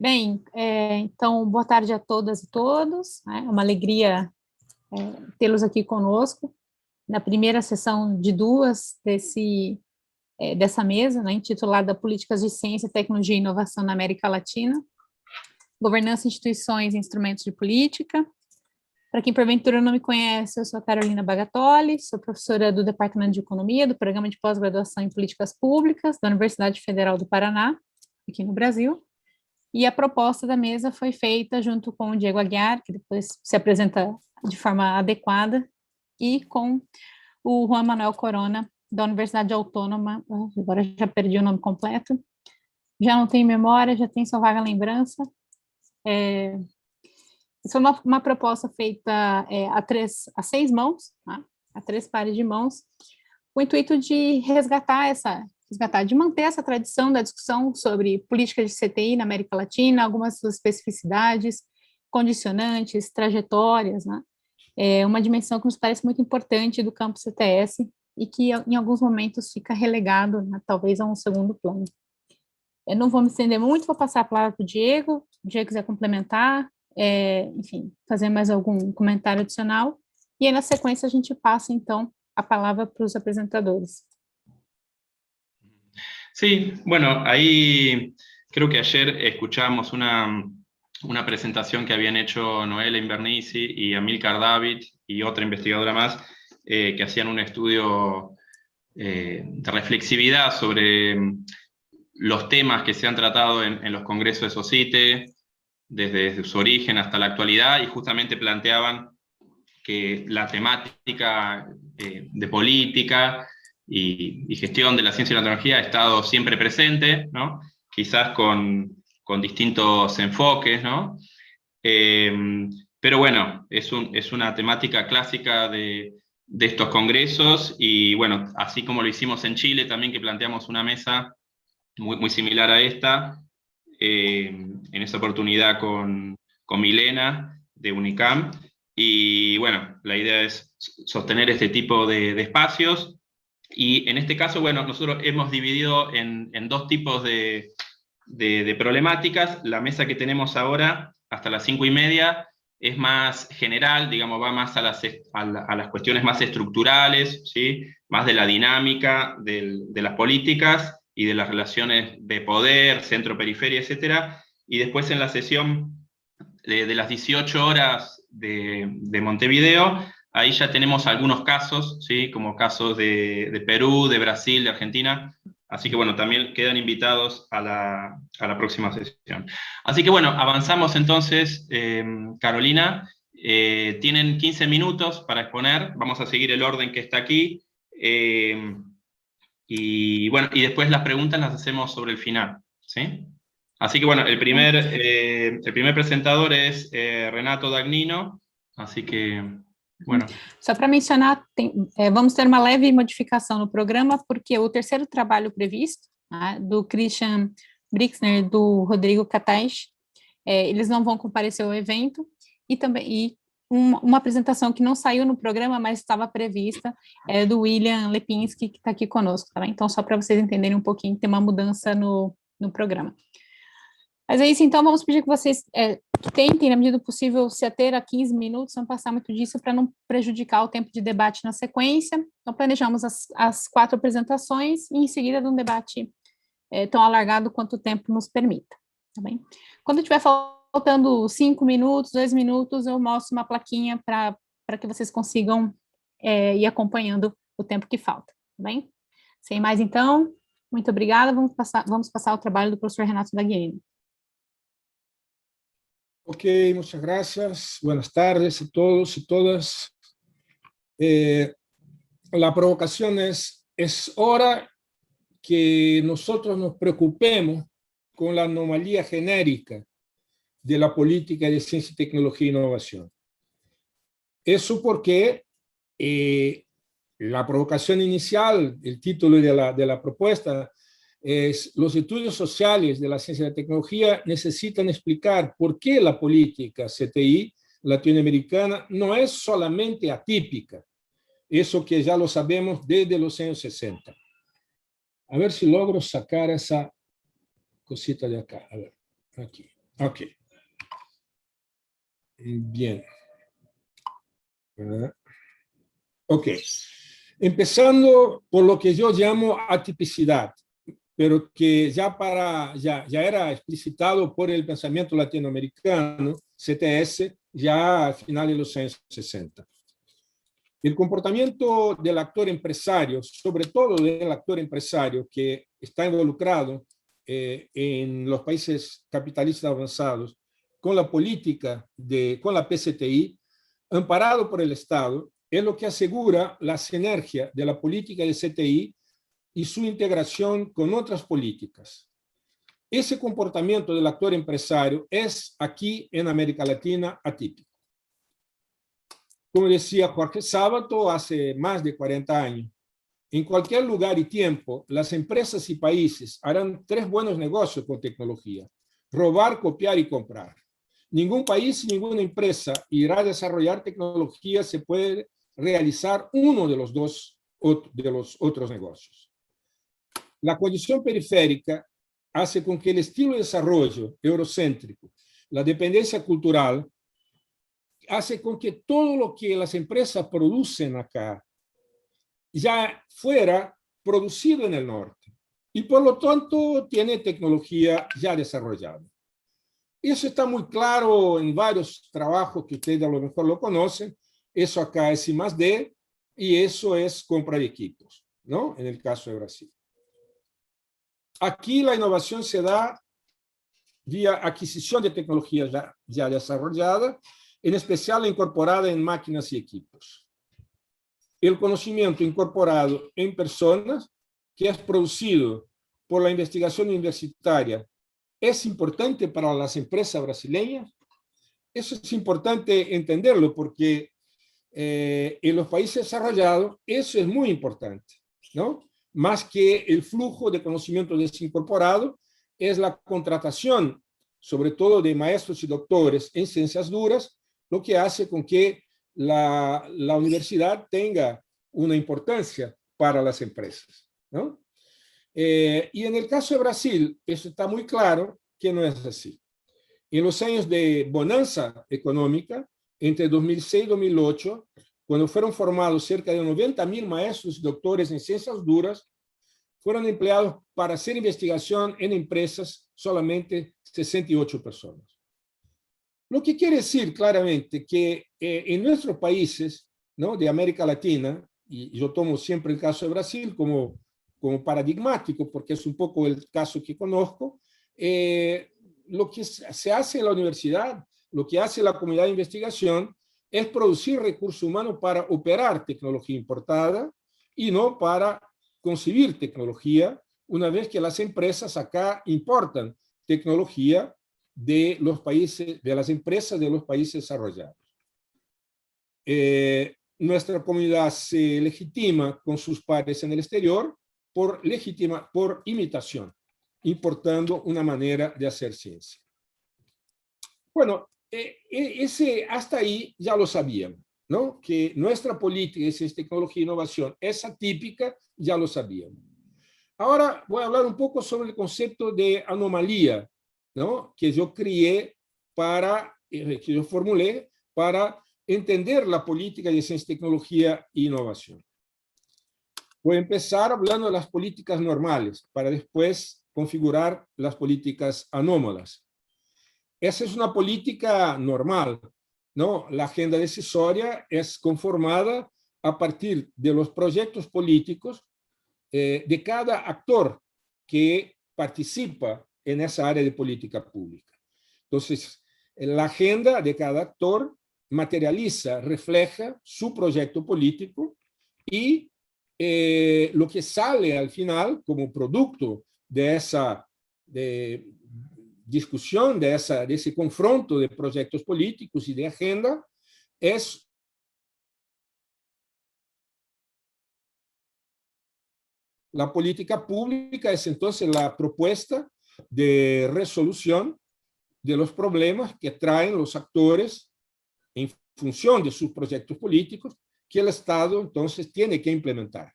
Bem, então, boa tarde a todas e todos. É uma alegria tê-los aqui conosco na primeira sessão de duas dessa mesa, né, intitulada Políticas de Ciência, Tecnologia e Inovação na América Latina, Governança, Instituições e Instrumentos de Política. Para quem porventura não me conhece, eu sou a Carolina Bagatoli, sou professora do Departamento de Economia, do Programa de Pós-Graduação em Políticas Públicas da Universidade Federal do Paraná, aqui no Brasil. E a proposta da mesa foi feita junto com o Diego Aguiar, que depois se apresenta de forma adequada, e com o Juan Manuel Corona, da Universidade Autônoma, agora já perdi o nome completo, já não tenho memória, já tenho só vaga lembrança. Essa é uma proposta feita a 6 mãos, tá? A 3 pares de mãos, com o intuito de de manter essa tradição da discussão sobre política de CTI na América Latina, algumas suas especificidades, condicionantes, trajetórias, né? É uma dimensão que nos parece muito importante do campo CTS e que em alguns momentos fica relegado, né, talvez a um segundo plano. Eu não vou me estender muito, vou passar a palavra para o Diego, se o Diego quiser complementar, enfim, fazer mais algum comentário adicional, e aí na sequência a gente passa então a palavra para os apresentadores. Sí, bueno, ahí creo que ayer escuchamos una presentación que habían hecho Noela Invernizzi y Amilcar David y otra investigadora más, que hacían un estudio de reflexividad sobre los temas que se han tratado en los congresos de SOCITE, desde su origen hasta la actualidad, y justamente planteaban que la temática de política y gestión de la ciencia y la tecnología ha estado siempre presente, ¿no? Quizás con distintos enfoques, ¿no? Pero bueno, es una temática clásica de estos congresos, y bueno, así como lo hicimos en Chile, también que planteamos una mesa muy similar a esta, en esa oportunidad con Milena de Unicam, y bueno, la idea es sostener este tipo de espacios, y en este caso, bueno, nosotros hemos dividido en 2 tipos de problemáticas. La mesa que tenemos ahora, hasta las 5:30, es más general, digamos, va más a las cuestiones más estructurales, ¿sí? Más de la dinámica de las políticas y de las relaciones de poder, centro-periferia, etcétera. Y después en la sesión de las 18 horas de Montevideo, ahí ya tenemos algunos casos, ¿sí? Como casos de Perú, de Brasil, de Argentina. Así que bueno, también quedan invitados a la próxima sesión. Así que bueno, avanzamos entonces, Carolina. Tienen 15 minutos para exponer, vamos a seguir el orden que está aquí. Y bueno, y después las preguntas las hacemos sobre el final, ¿sí? Así que bueno, el primer presentador es Renato Dagnino, así que, bueno. Só para mencionar, vamos ter uma leve modificação no programa, porque o terceiro trabalho previsto, né, do Christian Brixner e do Rodrigo Catais, eles não vão comparecer ao evento, e também uma apresentação que não saiu no programa, mas estava prevista, do William Lepinski, que está aqui conosco, tá bem? Então, só para vocês entenderem um pouquinho, tem uma mudança no programa. Mas é isso, então, vamos pedir que vocês tentem, na medida do possível, se ater a 15 minutos, não passar muito disso, para não prejudicar o tempo de debate na sequência. Então, planejamos as 4 apresentações, e em seguida, de um debate tão alargado quanto o tempo nos permita, tá bem? Quando tiver faltando 5 minutos, 2 minutos, eu mostro uma plaquinha para que vocês consigam ir acompanhando o tempo que falta, tá bem? Sem mais, então, muito obrigada, vamos passar ao trabalho do professor Renato Dagnino. Ok, muchas gracias. Buenas tardes a todos y todas. La provocación es hora que nosotros nos preocupemos con la anomalía genérica de la política de ciencia, tecnología e innovación. Eso porque la provocación inicial, el título de la propuesta, es: los estudios sociales de la ciencia y la tecnología necesitan explicar por qué la política CTI latinoamericana no es solamente atípica, eso que ya lo sabemos desde los años 60. A ver si logro sacar esa cosita de acá, a ver, aquí. Ok. Bien. Ok. Empezando por lo que yo llamo atipicidad, pero que ya era explicitado por el pensamiento latinoamericano, CTS, ya a finales de los años 60. El comportamiento del actor empresario, sobre todo del actor empresario que está involucrado en los países capitalistas avanzados con la política, con la PCTI, amparado por el Estado, es lo que asegura la sinergia de la política de CTI y su integración con otras políticas. Ese comportamiento del actor empresario es aquí en América Latina atípico. Como decía Jorge Sábato hace más de 40 años, en cualquier lugar y tiempo, las empresas y países harán 3 buenos negocios con tecnología: robar, copiar y comprar. Ningún país y ninguna empresa irá a desarrollar tecnología si puede realizar uno de los otros negocios. La condición periférica hace con que el estilo de desarrollo eurocéntrico, la dependencia cultural, hace con que todo lo que las empresas producen acá ya fuera producido en el norte y por lo tanto tiene tecnología ya desarrollada. Eso está muy claro en varios trabajos que ustedes a lo mejor lo conocen. Eso acá es I+D y eso es compra de equipos, ¿no? En el caso de Brasil. Aquí la innovación se da vía adquisición de tecnología ya desarrollada, en especial incorporada en máquinas y equipos. El conocimiento incorporado en personas, que es producido por la investigación universitaria, es importante para las empresas brasileñas. Eso es importante entenderlo porque en los países desarrollados eso es muy importante, ¿no? Más que el flujo de conocimiento desincorporado, es la contratación, sobre todo de maestros y doctores en ciencias duras, lo que hace con que la universidad tenga una importancia para las empresas, ¿no? Y en el caso de Brasil, eso está muy claro que no es así. En los años de bonanza económica, entre 2006 y 2008, cuando fueron formados cerca de 90.000 maestros y doctores en ciencias duras, fueron empleados para hacer investigación en empresas solamente 68 personas. Lo que quiere decir claramente que en nuestros países, ¿no?, de América Latina, y yo tomo siempre el caso de Brasil como paradigmático, porque es un poco el caso que conozco, lo que se hace en la universidad, lo que hace la comunidad de investigación, es producir recursos humanos para operar tecnología importada y no para concebir tecnología, una vez que las empresas acá importan tecnología de los países, de las empresas de los países desarrollados. Nuestra comunidad se legitima con sus pares en el exterior por imitación, importando una manera de hacer ciencia. Bueno, hasta ahí ya lo sabíamos, ¿no? Que nuestra política de ciencia, tecnología e innovación es atípica, ya lo sabíamos. Ahora voy a hablar un poco sobre el concepto de anomalía, ¿no?, que yo creé que yo formulé para entender la política de ciencia, tecnología e innovación. Voy a empezar hablando de las políticas normales, para después configurar las políticas anómalas. Esa es una política normal, ¿no? La agenda decisoria es conformada a partir de los proyectos políticos de cada actor que participa en esa área de política pública. Entonces, la agenda de cada actor materializa, refleja su proyecto político y lo que sale al final como producto de esa discusión, de ese confronto de proyectos políticos y de agenda, es la política pública, es entonces la propuesta de resolución de los problemas que traen los actores en función de sus proyectos políticos que el Estado entonces tiene que implementar.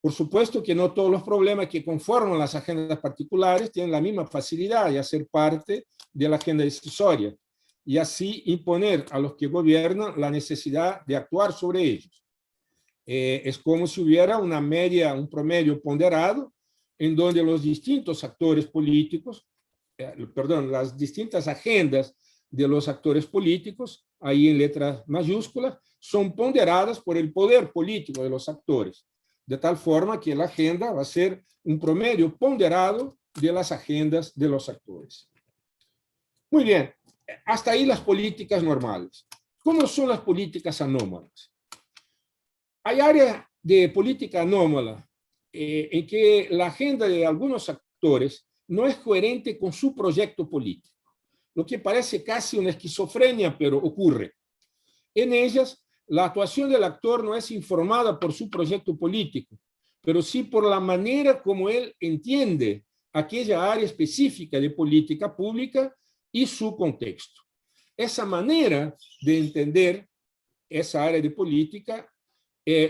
Por supuesto que no todos los problemas que conforman las agendas particulares tienen la misma facilidad de hacer parte de la agenda decisoria y así imponer a los que gobiernan la necesidad de actuar sobre ellos. Es como si hubiera una media, un promedio ponderado en donde los distintos actores políticos, las distintas agendas de los actores políticos, ahí en letras mayúsculas, son ponderadas por el poder político de los actores, de tal forma que la agenda va a ser un promedio ponderado de las agendas de los actores. Muy bien, hasta ahí las políticas normales. ¿Cómo son las políticas anómalas? Hay áreas de política anómala en que la agenda de algunos actores no es coherente con su proyecto político, lo que parece casi una esquizofrenia, pero ocurre. En ellas, la actuación del actor no es informada por su proyecto político, pero sí por la manera como él entiende aquella área específica de política pública y su contexto. Esa manera de entender esa área de política,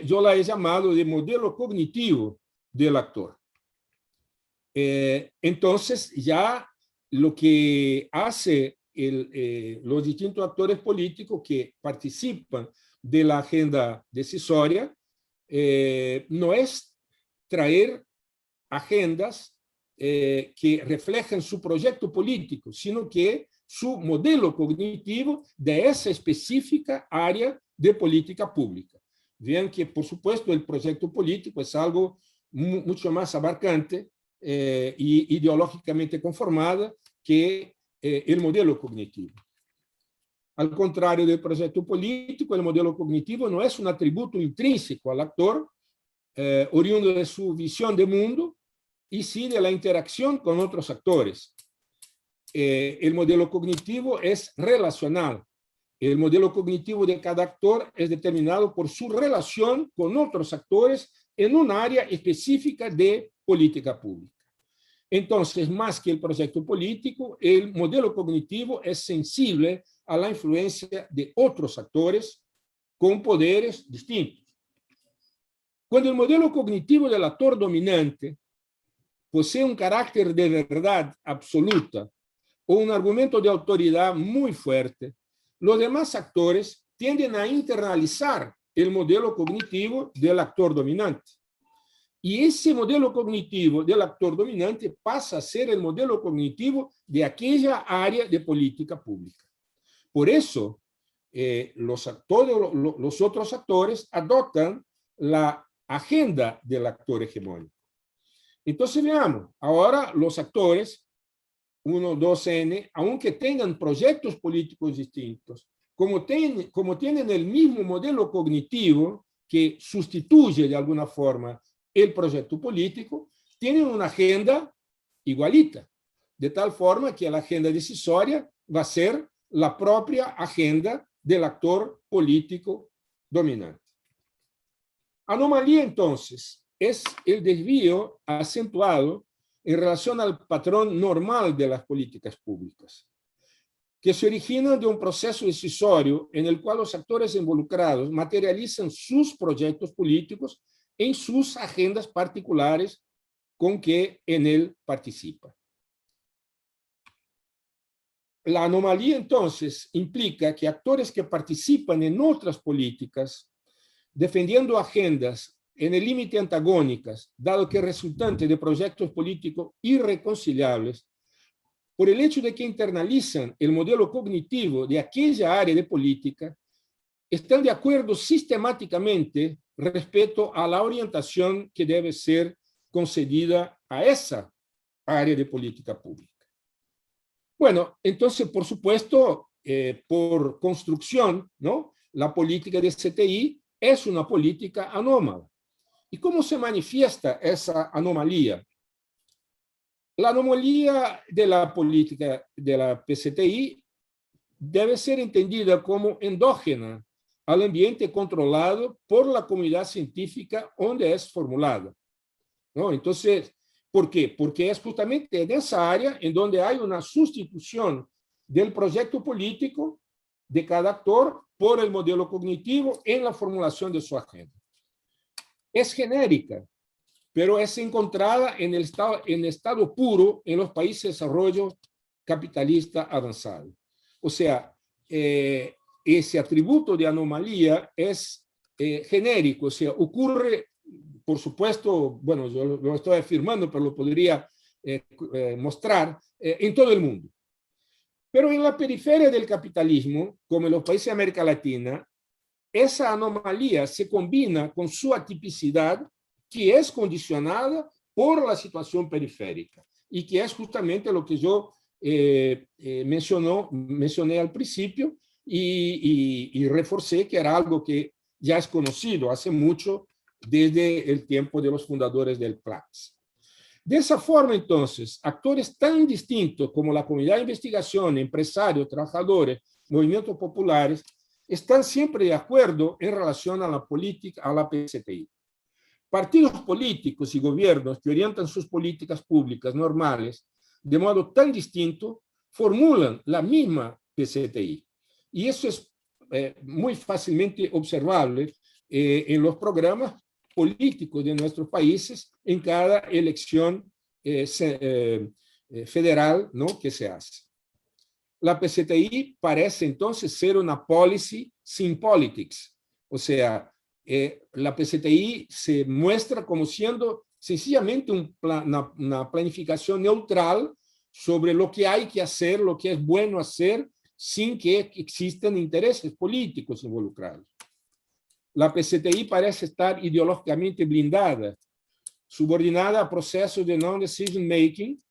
yo la he llamado de modelo cognitivo del actor. Entonces, ya lo que hace los distintos actores políticos que participan de la agenda decisoria no es traer agendas que reflejen su proyecto político, sino que su modelo cognitivo de esa específica área de política pública. Vean que, por supuesto, el proyecto político es algo mucho más abarcante y ideológicamente conformada que el modelo cognitivo. Al contrario del proyecto político, el modelo cognitivo no es un atributo intrínseco al actor, oriundo de su visión de mundo, y sí de la interacción con otros actores. El modelo cognitivo es relacional. El modelo cognitivo de cada actor es determinado por su relación con otros actores en un área específica de política pública. Entonces, más que el proyecto político, el modelo cognitivo es sensible a la influencia de otros actores con poderes distintos. Cuando el modelo cognitivo del actor dominante posee un carácter de verdad absoluta o un argumento de autoridad muy fuerte, los demás actores tienden a internalizar el modelo cognitivo del actor dominante. Y ese modelo cognitivo del actor dominante pasa a ser el modelo cognitivo de aquella área de política pública. Por eso, los otros actores adoptan la agenda del actor hegemónico. Entonces, veamos, ahora los actores 1, 2N, aunque tengan proyectos políticos distintos, como tienen el mismo modelo cognitivo que sustituye de alguna forma el proyecto político, tienen una agenda igualita, de tal forma que la agenda decisoria va a ser la propia agenda del actor político dominante. Anomalía, entonces, es el desvío acentuado en relación al patrón normal de las políticas públicas, que se origina de un proceso decisorio en el cual los actores involucrados materializan sus proyectos políticos en sus agendas particulares con que en él participan. La anomalía, entonces, implica que actores que participan en otras políticas, defendiendo agendas en el límite antagónicas, dado que resultante de proyectos políticos irreconciliables, por el hecho de que internalizan el modelo cognitivo de aquella área de política, están de acuerdo sistemáticamente respecto a la orientación que debe ser concedida a esa área de política pública. Bueno, entonces, por supuesto, por construcción, ¿no?, la política de CTI es una política anómala. ¿Y cómo se manifiesta esa anomalía? La anomalía de la política de la PCTI debe ser entendida como endógena al ambiente controlado por la comunidad científica donde es formulada, ¿no? Entonces, ¿por qué? Porque es justamente en esa área en donde hay una sustitución del proyecto político de cada actor por el modelo cognitivo en la formulación de su agenda. Es genérica pero es encontrada en estado puro en los países de desarrollo capitalista avanzado. O sea, ese atributo de anomalía es genérico, o sea, ocurre, por supuesto, bueno, yo lo estoy afirmando, pero lo podría mostrar en todo el mundo. Pero en la periferia del capitalismo, como en los países de América Latina, esa anomalía se combina con su atipicidad, que es condicionada por la situación periférica, y que es justamente lo que yo mencioné al principio y reforcé que era algo que ya es conocido hace mucho desde el tiempo de los fundadores del PLACS. De esa forma, entonces, actores tan distintos como la comunidad de investigación, empresarios, trabajadores, movimientos populares, están siempre de acuerdo en relación a la política, a la PCTI. Partidos políticos y gobiernos que orientan sus políticas públicas normales de modo tan distinto formulan la misma PCTI. Y eso es muy fácilmente observable en los programas políticos de nuestros países en cada elección federal, ¿no?, que se hace. La PCTI parece entonces ser una policy sin politics, o sea, la PCTI se muestra como siendo sencillamente una planificación neutral sobre lo que hay que hacer, lo que es bueno hacer, sin que existan intereses políticos involucrados. La PCTI parece estar ideológicamente blindada, subordinada a procesos de non-decision making.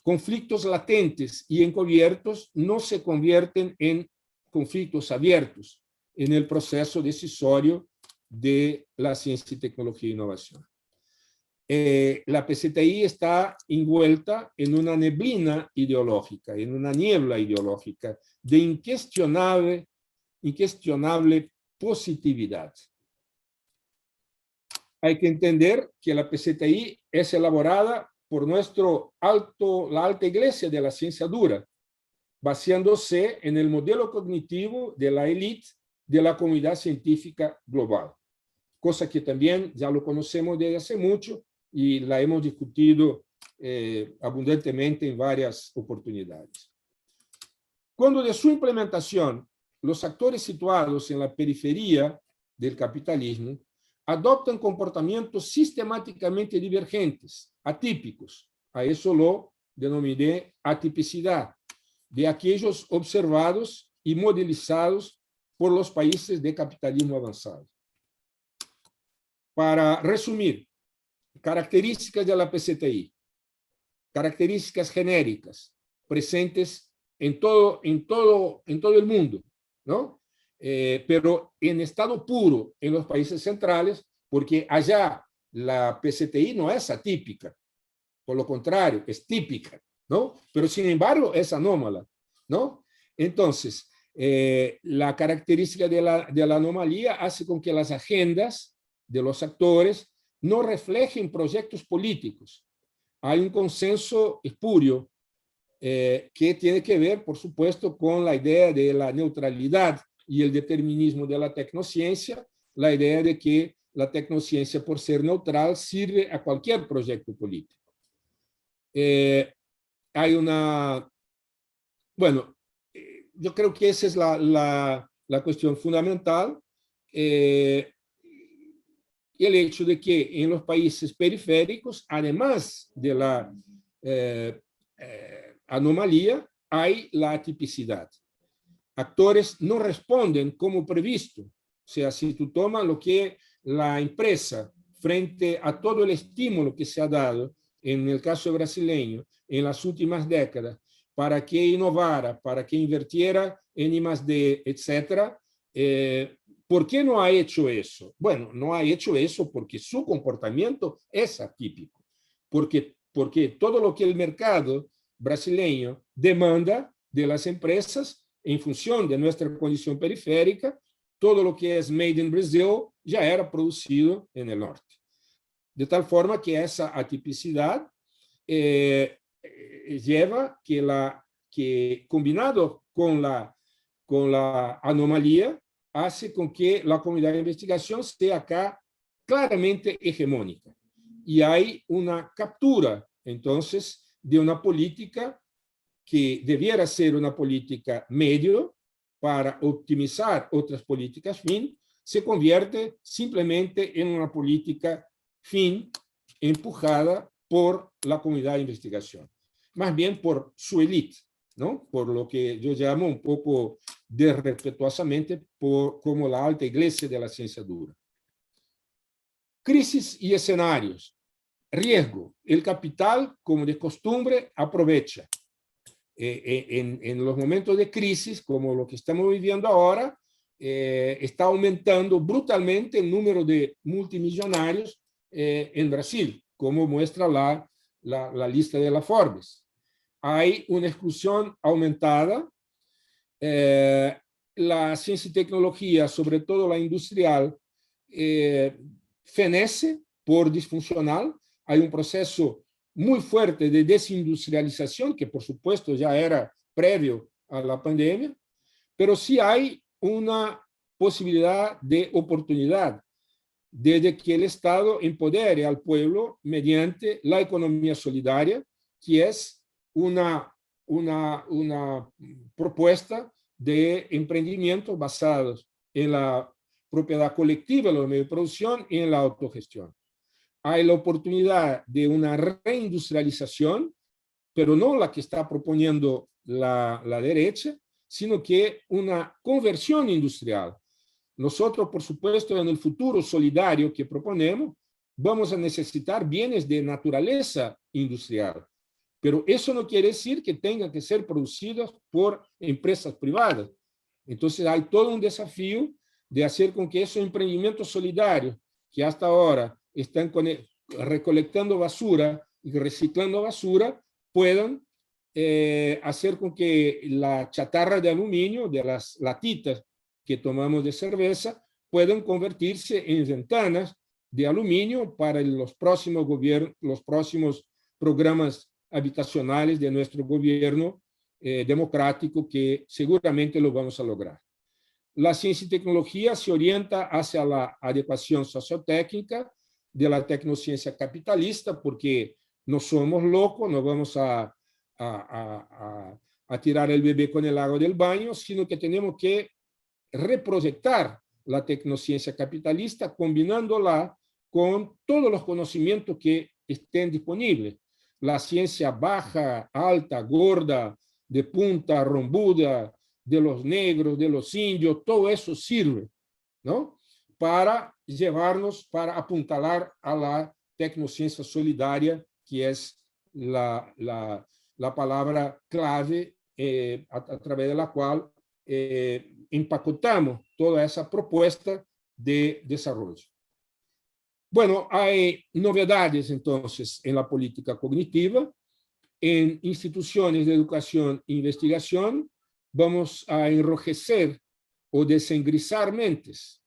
Conflictos latentes y encubiertos no se convierten en conflictos abiertos en el proceso decisorio de la ciencia, tecnología e innovación. La PCTI está envuelta en una neblina ideológica, en una niebla ideológica de incuestionable positividad. Hay que entender que la PCTI es elaborada por la alta iglesia de la ciencia dura, basándose en el modelo cognitivo de la élite de la comunidad científica global, cosa que también ya lo conocemos desde hace mucho y la hemos discutido abundantemente en varias oportunidades. Cuando de su implementación, los actores situados en la periferia del capitalismo adoptan comportamientos sistemáticamente divergentes, atípicos. A eso lo denominé atipicidad, de aquellos observados y modelizados por los países de capitalismo avanzado. Para resumir, características de la PCTI, características genéricas, presentes en todo el mundo, ¿no? Pero en estado puro en los países centrales, porque allá la PCTI no es atípica, por lo contrario, es típica, ¿no? Pero sin embargo es anómala, ¿no? Entonces, la característica de la anomalía hace con que las agendas de los actores no reflejen proyectos políticos. Hay un consenso espurio que tiene que ver, por supuesto, con la idea de la neutralidad y el determinismo de la tecnociencia, la idea de que la tecnociencia, por ser neutral, sirve a cualquier proyecto político. Hay una... Bueno, yo creo que esa es la cuestión fundamental. El hecho de que en los países periféricos, además de la anomalía, hay la atipicidad. Actores no responden como previsto. O sea, si tú tomas lo que la empresa, frente a todo el estímulo que se ha dado, en el caso brasileño, en las últimas décadas, para que innovara, para que invirtiera en I+D, etc., ¿por qué no ha hecho eso? Bueno, no ha hecho eso porque su comportamiento es atípico, porque todo lo que el mercado brasileño demanda de las empresas, en función de nuestra condición periférica, todo lo que es made in Brazil ya era producido en el norte. De tal forma que esa atipicidad lleva que combinado con la anomalía, hace con que la comunidad de investigación sea acá claramente hegemónica. y hay una captura, entonces, de una política que debiera ser una política medio para optimizar otras políticas fin, se convierte simplemente en una política fin empujada por la comunidad de investigación, más bien por su élite, ¿no? Por lo que yo llamo un poco desrespetuosamente como la alta iglesia de la ciencia dura. Crisis y escenarios. Riesgo. El capital, como de costumbre, aprovecha. En los momentos de crisis, como lo que estamos viviendo ahora, está aumentando brutalmente el número de multimillonarios en Brasil, como muestra la lista de la Forbes. Hay una exclusión aumentada. La ciencia y tecnología, sobre todo la industrial, fenece por disfuncional. Hay un proceso muy fuerte de desindustrialización, que por supuesto ya era previo a la pandemia, pero sí hay una posibilidad de oportunidad desde que el Estado empodere al pueblo mediante la economía solidaria, que es una propuesta de emprendimientos basados en la propiedad colectiva de los medios de producción y en la autogestión. Hay la oportunidad de una reindustrialización, pero no la que está proponiendo la derecha, sino que una conversión industrial. Nosotros, por supuesto, en el futuro solidario que proponemos, vamos a necesitar bienes de naturaleza industrial, pero eso no quiere decir que tengan que ser producidos por empresas privadas. Entonces, hay todo un desafío de hacer con que esos emprendimientos solidarios que hasta ahora están recolectando basura y reciclando basura, puedan hacer con que la chatarra de aluminio, de las latitas que tomamos de cerveza, puedan convertirse en ventanas de aluminio para los próximos programas habitacionales de nuestro gobierno democrático, que seguramente lo vamos a lograr. La ciencia y tecnología se orienta hacia la adecuación sociotécnica de la tecnociencia capitalista, porque no somos locos, no vamos a tirar el bebé con el agua del baño, sino que tenemos que reproyectar la tecnociencia capitalista, combinándola con todos los conocimientos que estén disponibles. La ciencia baja, alta, gorda, de punta, rombuda, de los negros, de los indios, todo eso sirve, ¿no? Para llevarnos, para apuntalar a la tecnociencia solidaria, que es la palabra clave a través de la cual empacotamos toda esa propuesta de desarrollo. Bueno, hay novedades entonces en la política cognitiva. En instituciones de educación e investigación vamos a enrojecer o desengrisar mentes.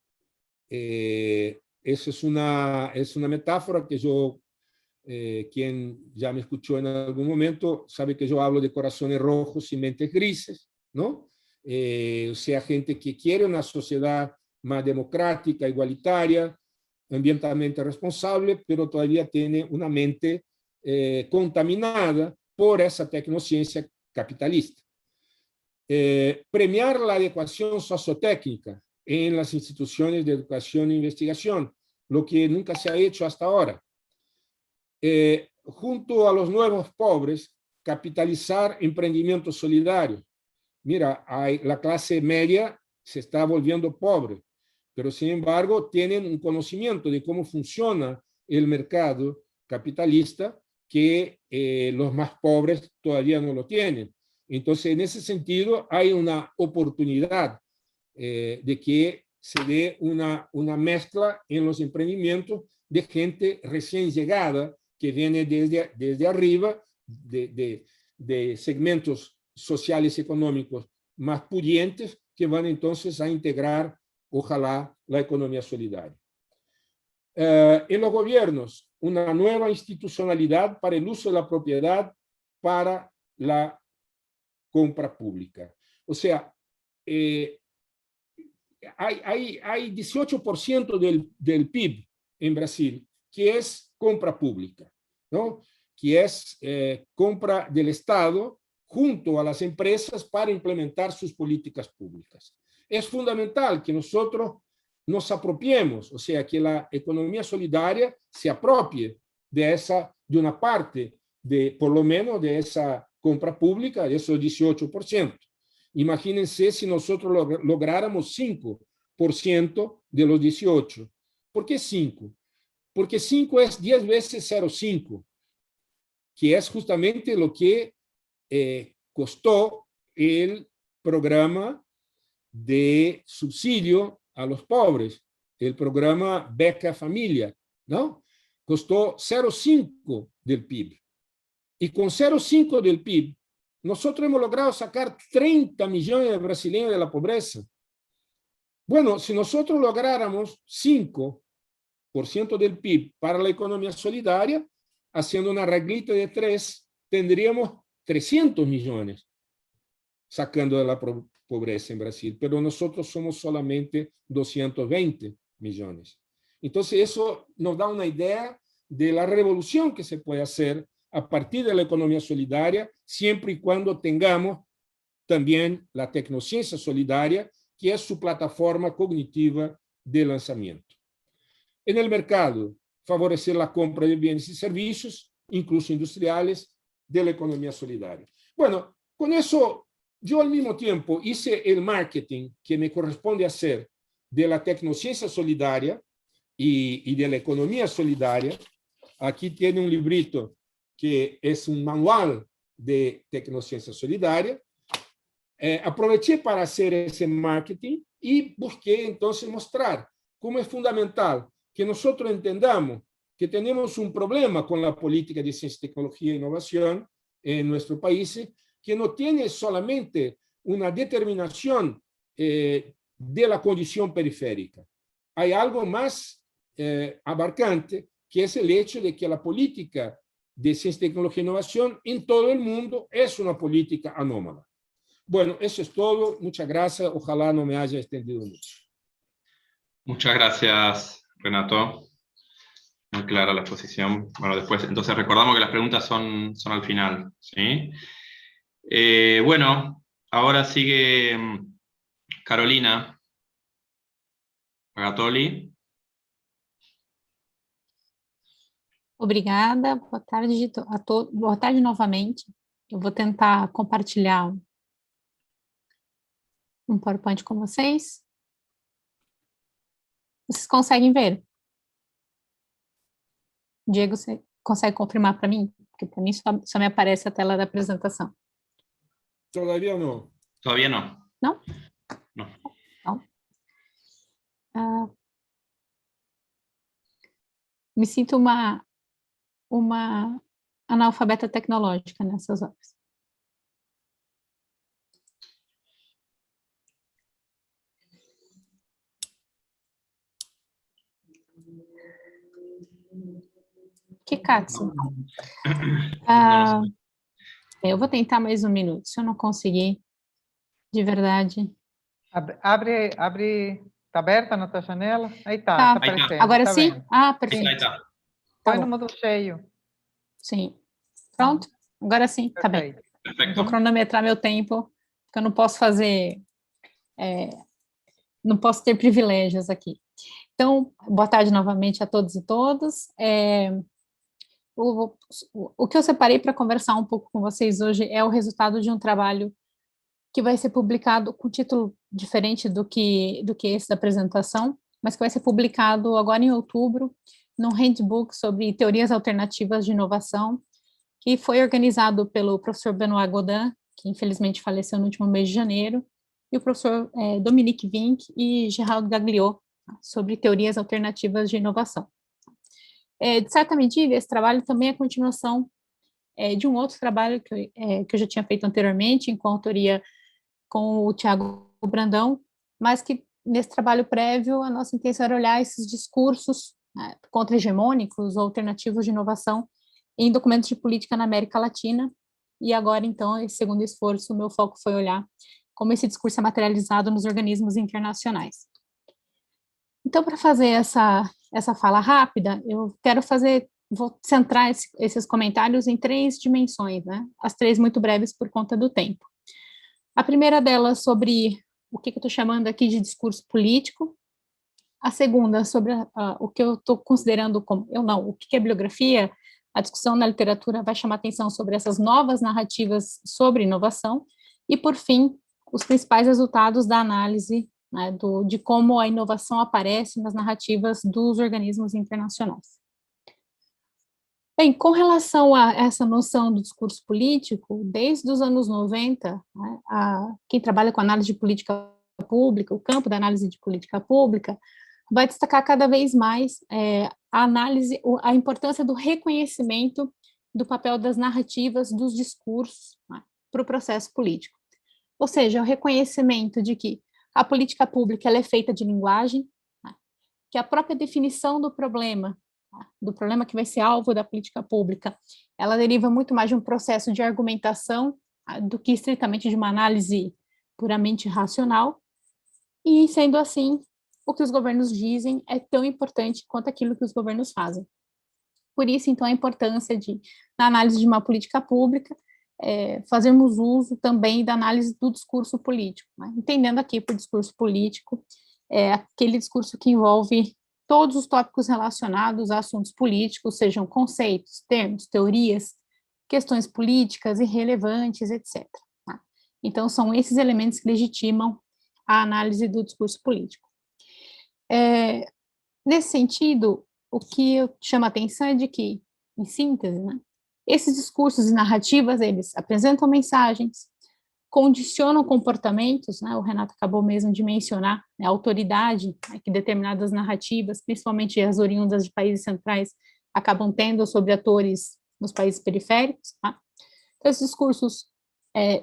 Eso es una metáfora que yo, quien ya me escuchó en algún momento, sabe que yo hablo de corazones rojos y mentes grises, ¿no? O sea, gente que quiere una sociedad más democrática, igualitaria, ambientalmente responsable, pero todavía tiene una mente contaminada por esa tecnociencia capitalista. Premiar la adecuación sociotécnica en las instituciones de educación e investigación, lo que nunca se ha hecho hasta ahora. Junto a los nuevos pobres, capitalizar emprendimientos solidarios. Mira, la clase media se está volviendo pobre, pero sin embargo tienen un conocimiento de cómo funciona el mercado capitalista que los más pobres todavía no lo tienen. Entonces, en ese sentido, hay una oportunidad de que se dé una mezcla en los emprendimientos de gente recién llegada que viene desde arriba, de segmentos sociales y económicos más pudientes, que van entonces a integrar, ojalá, la economía solidaria. En los gobiernos, una nueva institucionalidad para el uso de la propiedad para la compra pública. O sea, hay 18% del PIB en Brasil que es compra pública, ¿no? Que es compra del Estado junto a las empresas para implementar sus políticas públicas. Es fundamental que nosotros nos apropiemos, o sea, que la economía solidaria se apropie de una parte, por lo menos, de esa compra pública, de esos 18%. Imagínense si nosotros lográramos 5% de los 18%. ¿Por qué 5? Porque 5 es 10 veces 0,5, que es justamente lo que costó el programa de subsidio a los pobres, el programa Beca Familia, ¿no? Costó 0,5 del PIB. Y con 0,5 del PIB, nosotros hemos logrado sacar 30 millones de brasileños de la pobreza. Bueno, si nosotros lográramos 5% del PIB para la economía solidaria, haciendo una reglita de 3, tendríamos 300 millones sacando de la pobreza en Brasil, pero nosotros somos solamente 220 millones. Entonces, eso nos da una idea de la revolución que se puede hacer a partir de la economía solidaria, siempre y cuando tengamos también la tecnociencia solidaria, que es su plataforma cognitiva de lanzamiento. En el mercado, favorecer la compra de bienes y servicios, incluso industriales, de la economía solidaria. Bueno, con eso yo al mismo tiempo hice el marketing que me corresponde hacer de la tecnociencia solidaria y de la economía solidaria. Aquí tiene un librito que es un manual de tecnociencia solidaria. Aproveché para hacer ese marketing y busqué entonces mostrar cómo es fundamental que nosotros entendamos que tenemos un problema con la política de ciencia, tecnología e innovación en nuestro país, que no tiene solamente una determinación de la condición periférica. Hay algo más abarcante, que es el hecho de que la política de ciencia, tecnología e innovación en todo el mundo es una política anómala. Bueno, eso es todo. Muchas gracias. Ojalá no me haya extendido mucho. Muchas gracias, Renato. Muy clara la exposición. Bueno, después, entonces recordamos que las preguntas son al final, ¿sí? Bueno, ahora sigue Carolina Pagatoli. Obrigada, boa tarde a todos. Boa tarde novamente. Eu vou tentar compartilhar um PowerPoint com vocês. Vocês conseguem ver? Diego, você consegue confirmar para mim? Porque para mim só me aparece a tela da apresentação. Todavía no. Todavía no. Não? No. Não. Me sinto uma analfabeta tecnológica nessas horas. Kikatsu. Eu vou tentar mais um minuto. Se eu não conseguir, de verdade. Abre. Está aberta na tua janela? Aí está, Tá. tá aparecendo. Agora tá sim? vendo? Ah, perfeito. Ahí está. Põe Tá no bom. modo cheio. Sim. Pronto? Agora sim, tá bem. Perfeito. Perfecto. Vou cronometrar meu tempo, porque eu não posso fazer... não posso ter privilégios aqui. Então, boa tarde novamente a todos e todas. O que eu separei para conversar um pouco com vocês hoje é o resultado de um trabalho que vai ser publicado com título diferente do que esse da apresentação, mas que vai ser publicado agora em outubro, num handbook sobre teorias alternativas de inovação, que foi organizado pelo professor Benoit Godin, que infelizmente faleceu no último mês de janeiro, e o professor Dominique Vink e Geraldo Gagliot, sobre teorias alternativas de inovação. De certa medida, esse trabalho também é a continuação de um outro trabalho que eu já tinha feito anteriormente, em coautoria com o Thiago Brandão, mas que nesse trabalho prévio a nossa intenção era olhar esses discursos contra-hegemônicos ou alternativos de inovação em documentos de política na América Latina, e agora, então, esse segundo esforço, o meu foco foi olhar como esse discurso é materializado nos organismos internacionais. Então, para fazer essa fala rápida, vou centrar esses comentários em 3 dimensões, né? As 3 muito breves por conta do tempo. A primeira delas sobre o que eu estou chamando aqui de discurso político. A segunda sobre o que eu estou considerando como, o que é bibliografia. A discussão na literatura vai chamar atenção sobre essas novas narrativas sobre inovação. E, por fim, os principais resultados da análise, né, de como a inovação aparece nas narrativas dos organismos internacionais. Bem, com relação a essa noção do discurso político, desde os anos 90, né, quem trabalha com análise de política pública, o campo da análise de política pública, vai destacar cada vez mais a importância do reconhecimento do papel das narrativas, dos discursos, né, para o processo político. Ou seja, o reconhecimento de que a política pública ela é feita de linguagem, né, que a própria definição do problema que vai ser alvo da política pública, ela deriva muito mais de um processo de argumentação do que estritamente de uma análise puramente racional, e, sendo assim, o que os governos dizem é tão importante quanto aquilo que os governos fazem. Por isso, então, a importância na análise de uma política pública, fazermos uso também da análise do discurso político, né? Entendendo aqui por discurso político, aquele discurso que envolve todos os tópicos relacionados a assuntos políticos, sejam conceitos, termos, teorias, questões políticas irrelevantes, etc. Tá? Então, são esses elementos que legitimam a análise do discurso político. Nesse sentido, o que eu chamo a atenção é de que, em síntese, né, esses discursos e narrativas, eles apresentam mensagens, condicionam comportamentos, né, o Renato acabou mesmo de mencionar, né, a autoridade, né, que determinadas narrativas, principalmente as oriundas de países centrais, acabam tendo sobre atores nos países periféricos. Tá? Então, esses discursos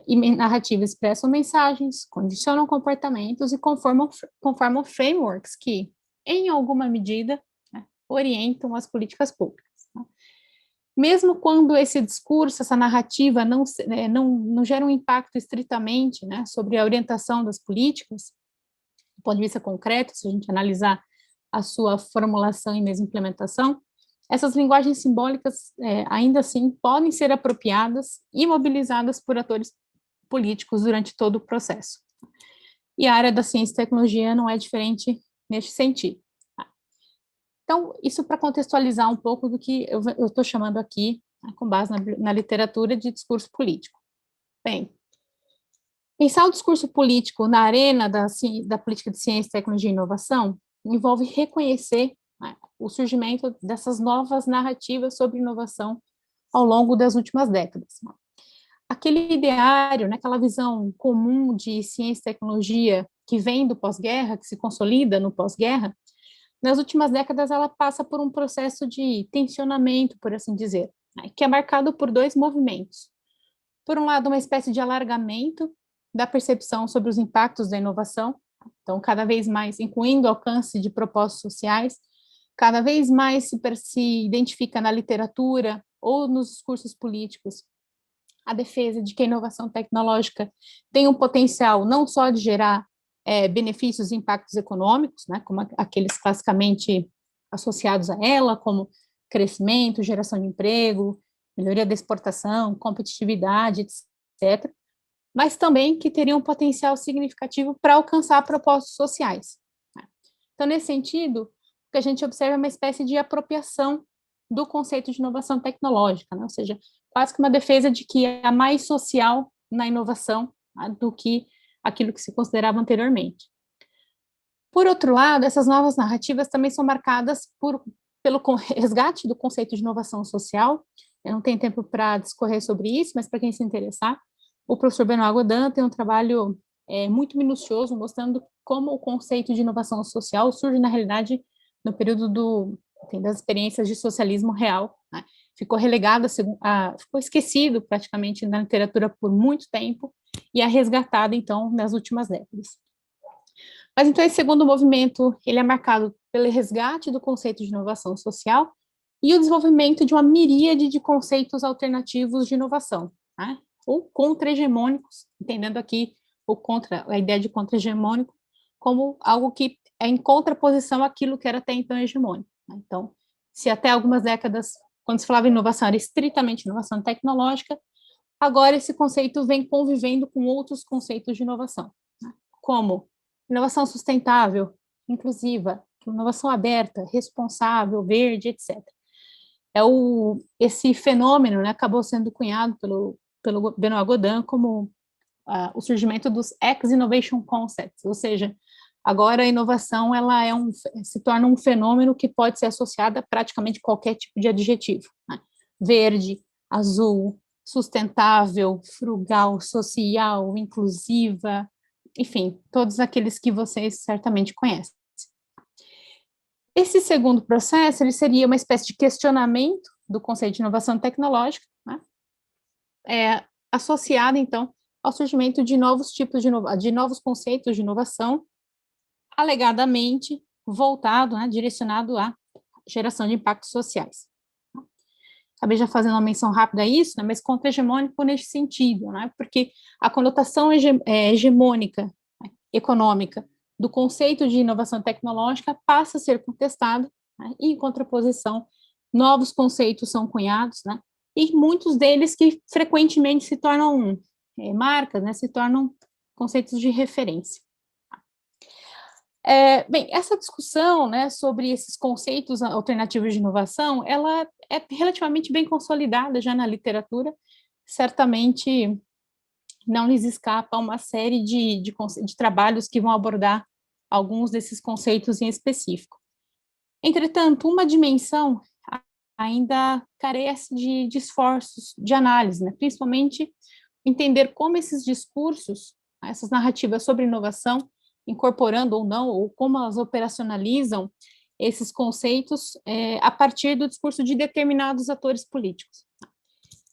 e narrativas expressam mensagens, condicionam comportamentos e conformam frameworks que, em alguma medida, né, orientam as políticas públicas. Tá? Mesmo quando esse discurso, essa narrativa não gera um impacto estritamente, né, sobre a orientação das políticas, do ponto de vista concreto, se a gente analisar a sua formulação e mesmo implementação, essas linguagens simbólicas, ainda assim, podem ser apropriadas e mobilizadas por atores políticos durante todo o processo. E a área da ciência e tecnologia não é diferente neste sentido. Então, isso para contextualizar um pouco do que eu estou chamando aqui, né, com base na literatura, de discurso político. Bem, pensar o discurso político na arena da política de ciência, tecnologia e inovação envolve reconhecer, né, o surgimento dessas novas narrativas sobre inovação ao longo das últimas décadas. Aquele ideário, né, aquela visão comum de ciência e tecnologia que vem do pós-guerra, que se consolida no pós-guerra, nas últimas décadas ela passa por um processo de tensionamento, por assim dizer, né, que é marcado por 2 movimentos. Por um lado, uma espécie de alargamento da percepção sobre os impactos da inovação, então, cada vez mais incluindo o alcance de propósitos sociais, cada vez mais se identifica na literatura ou nos discursos políticos a defesa de que a inovação tecnológica tem um potencial não só de gerar benefícios e impactos econômicos, né, como aqueles classicamente associados a ela, como crescimento, geração de emprego, melhoria da exportação, competitividade, etc., mas também que teria um potencial significativo para alcançar propósitos sociais. Né? Então, nesse sentido, o que a gente observa é uma espécie de apropriação do conceito de inovação tecnológica, né? Ou seja, quase que uma defesa de que é mais social na inovação, né, do que aquilo que se considerava anteriormente. Por outro lado, essas novas narrativas também são marcadas pelo resgate do conceito de inovação social. Eu não tenho tempo para discorrer sobre isso, mas para quem se interessar, o professor Benoît Godin tem um trabalho muito minucioso mostrando como o conceito de inovação social surge, na realidade, no período das experiências de socialismo real, né? Ficou relegado, ficou esquecido praticamente na literatura por muito tempo e é resgatado, então, nas últimas décadas. Mas, então, esse segundo movimento, ele é marcado pelo resgate do conceito de inovação social e o desenvolvimento de uma miríade de conceitos alternativos de inovação, né? Ou contra-hegemônicos, entendendo aqui a ideia de contra-hegemônico, como algo que é em contraposição àquilo que era até então hegemônico. Então, se até algumas décadas, quando se falava inovação, era estritamente inovação tecnológica, agora esse conceito vem convivendo com outros conceitos de inovação, como inovação sustentável, inclusiva, inovação aberta, responsável, verde, etc. Esse fenômeno, né, acabou sendo cunhado pelo Benoît Godin como o surgimento dos X-Innovation Concepts, ou seja, agora a inovação ela se torna um fenômeno que pode ser associado a praticamente qualquer tipo de adjetivo, né? Verde, azul, sustentável, frugal, social, inclusiva, enfim, todos aqueles que vocês certamente conhecem. Esse segundo processo, ele seria uma espécie de questionamento do conceito de inovação tecnológica, né? Associado, então, ao surgimento de novos tipos de novos conceitos de inovação, alegadamente voltado, né, direcionado à geração de impactos sociais. Acabei já fazendo uma menção rápida a isso, né, mas contra-hegemônico nesse sentido, né, porque a conotação hegemônica, né, econômica, do conceito de inovação tecnológica passa a ser contestado, né, e em contraposição, novos conceitos são cunhados, né, e muitos deles que frequentemente se tornam marcas, né, se tornam conceitos de referência. Bem, essa discussão, né, sobre esses conceitos alternativos de inovação, ela é relativamente bem consolidada já na literatura, certamente não lhes escapa uma série de trabalhos que vão abordar alguns desses conceitos em específico. Entretanto, uma dimensão ainda carece de esforços de análise, né, principalmente entender como esses discursos, essas narrativas sobre inovação, incorporando ou não, ou como elas operacionalizam esses conceitos a partir do discurso de determinados atores políticos.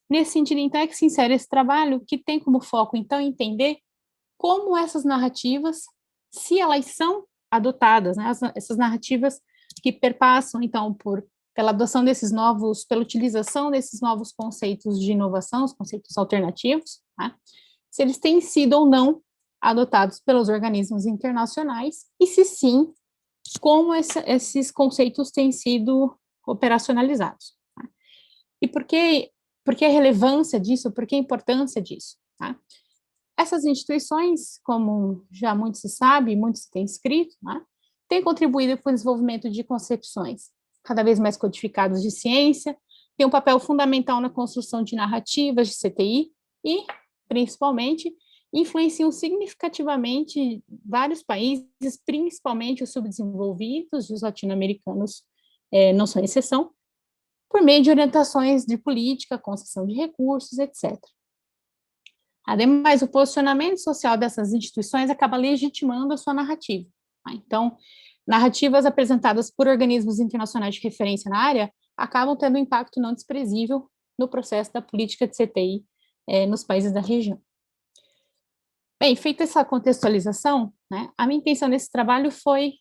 Nesse sentido, então, é que se insere esse trabalho, que tem como foco, então, entender como essas narrativas, se elas são adotadas, né, essas narrativas que perpassam, então, pela adoção desses novos, pela utilização desses novos conceitos de inovação, os conceitos alternativos, né, se eles têm sido ou não adotados pelos organismos internacionais, e se sim, como esses conceitos têm sido operacionalizados. Tá? E por que a relevância disso, por que a importância disso? Tá? Essas instituições, como já muito se sabe, muito se tem escrito, né, têm contribuído para o desenvolvimento de concepções cada vez mais codificadas de ciência, têm um papel fundamental na construção de narrativas de CTI e, principalmente, influenciam significativamente vários países, principalmente os subdesenvolvidos, e os latino-americanos não são exceção, por meio de orientações de política, concessão de recursos, etc. Ademais, o posicionamento social dessas instituições acaba legitimando a sua narrativa. Tá? Então, narrativas apresentadas por organismos internacionais de referência na área acabam tendo um impacto não desprezível no processo da política de CTI nos países da região. Bem, feita essa contextualização, né, a minha intenção nesse trabalho foi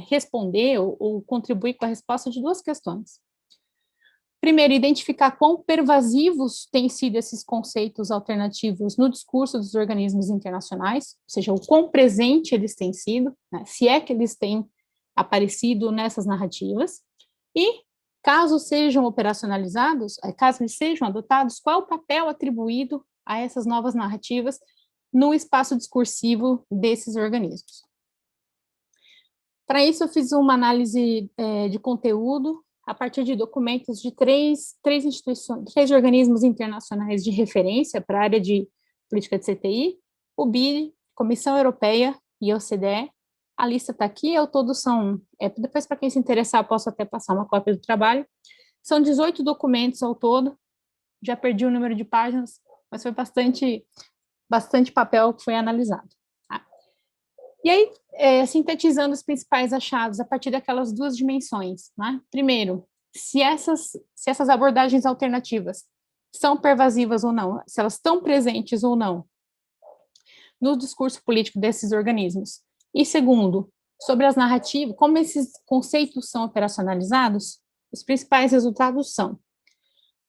responder ou contribuir com a resposta de duas questões. Primeiro, identificar quão pervasivos têm sido esses conceitos alternativos no discurso dos organismos internacionais, ou seja, o quão presente eles têm sido, né, se é que eles têm aparecido nessas narrativas, e, caso sejam operacionalizados, caso eles sejam adotados, qual é o papel atribuído a essas novas narrativas no espaço discursivo desses organismos. Para isso, eu fiz uma análise de conteúdo a partir de documentos de três organismos internacionais de referência para a área de política de CTI, o BID, Comissão Europeia e a OCDE. A lista está aqui, ao todo são, depois para quem se interessar, posso até passar uma cópia do trabalho, são 18 documentos ao todo, já perdi o número de páginas, mas foi bastante papel que foi analisado. Tá? E aí, sintetizando os principais achados a partir daquelas duas dimensões, né? Primeiro, se essas abordagens alternativas são pervasivas ou não, se elas estão presentes ou não no discurso político desses organismos. E segundo, sobre as narrativas, como esses conceitos são operacionalizados, os principais resultados são,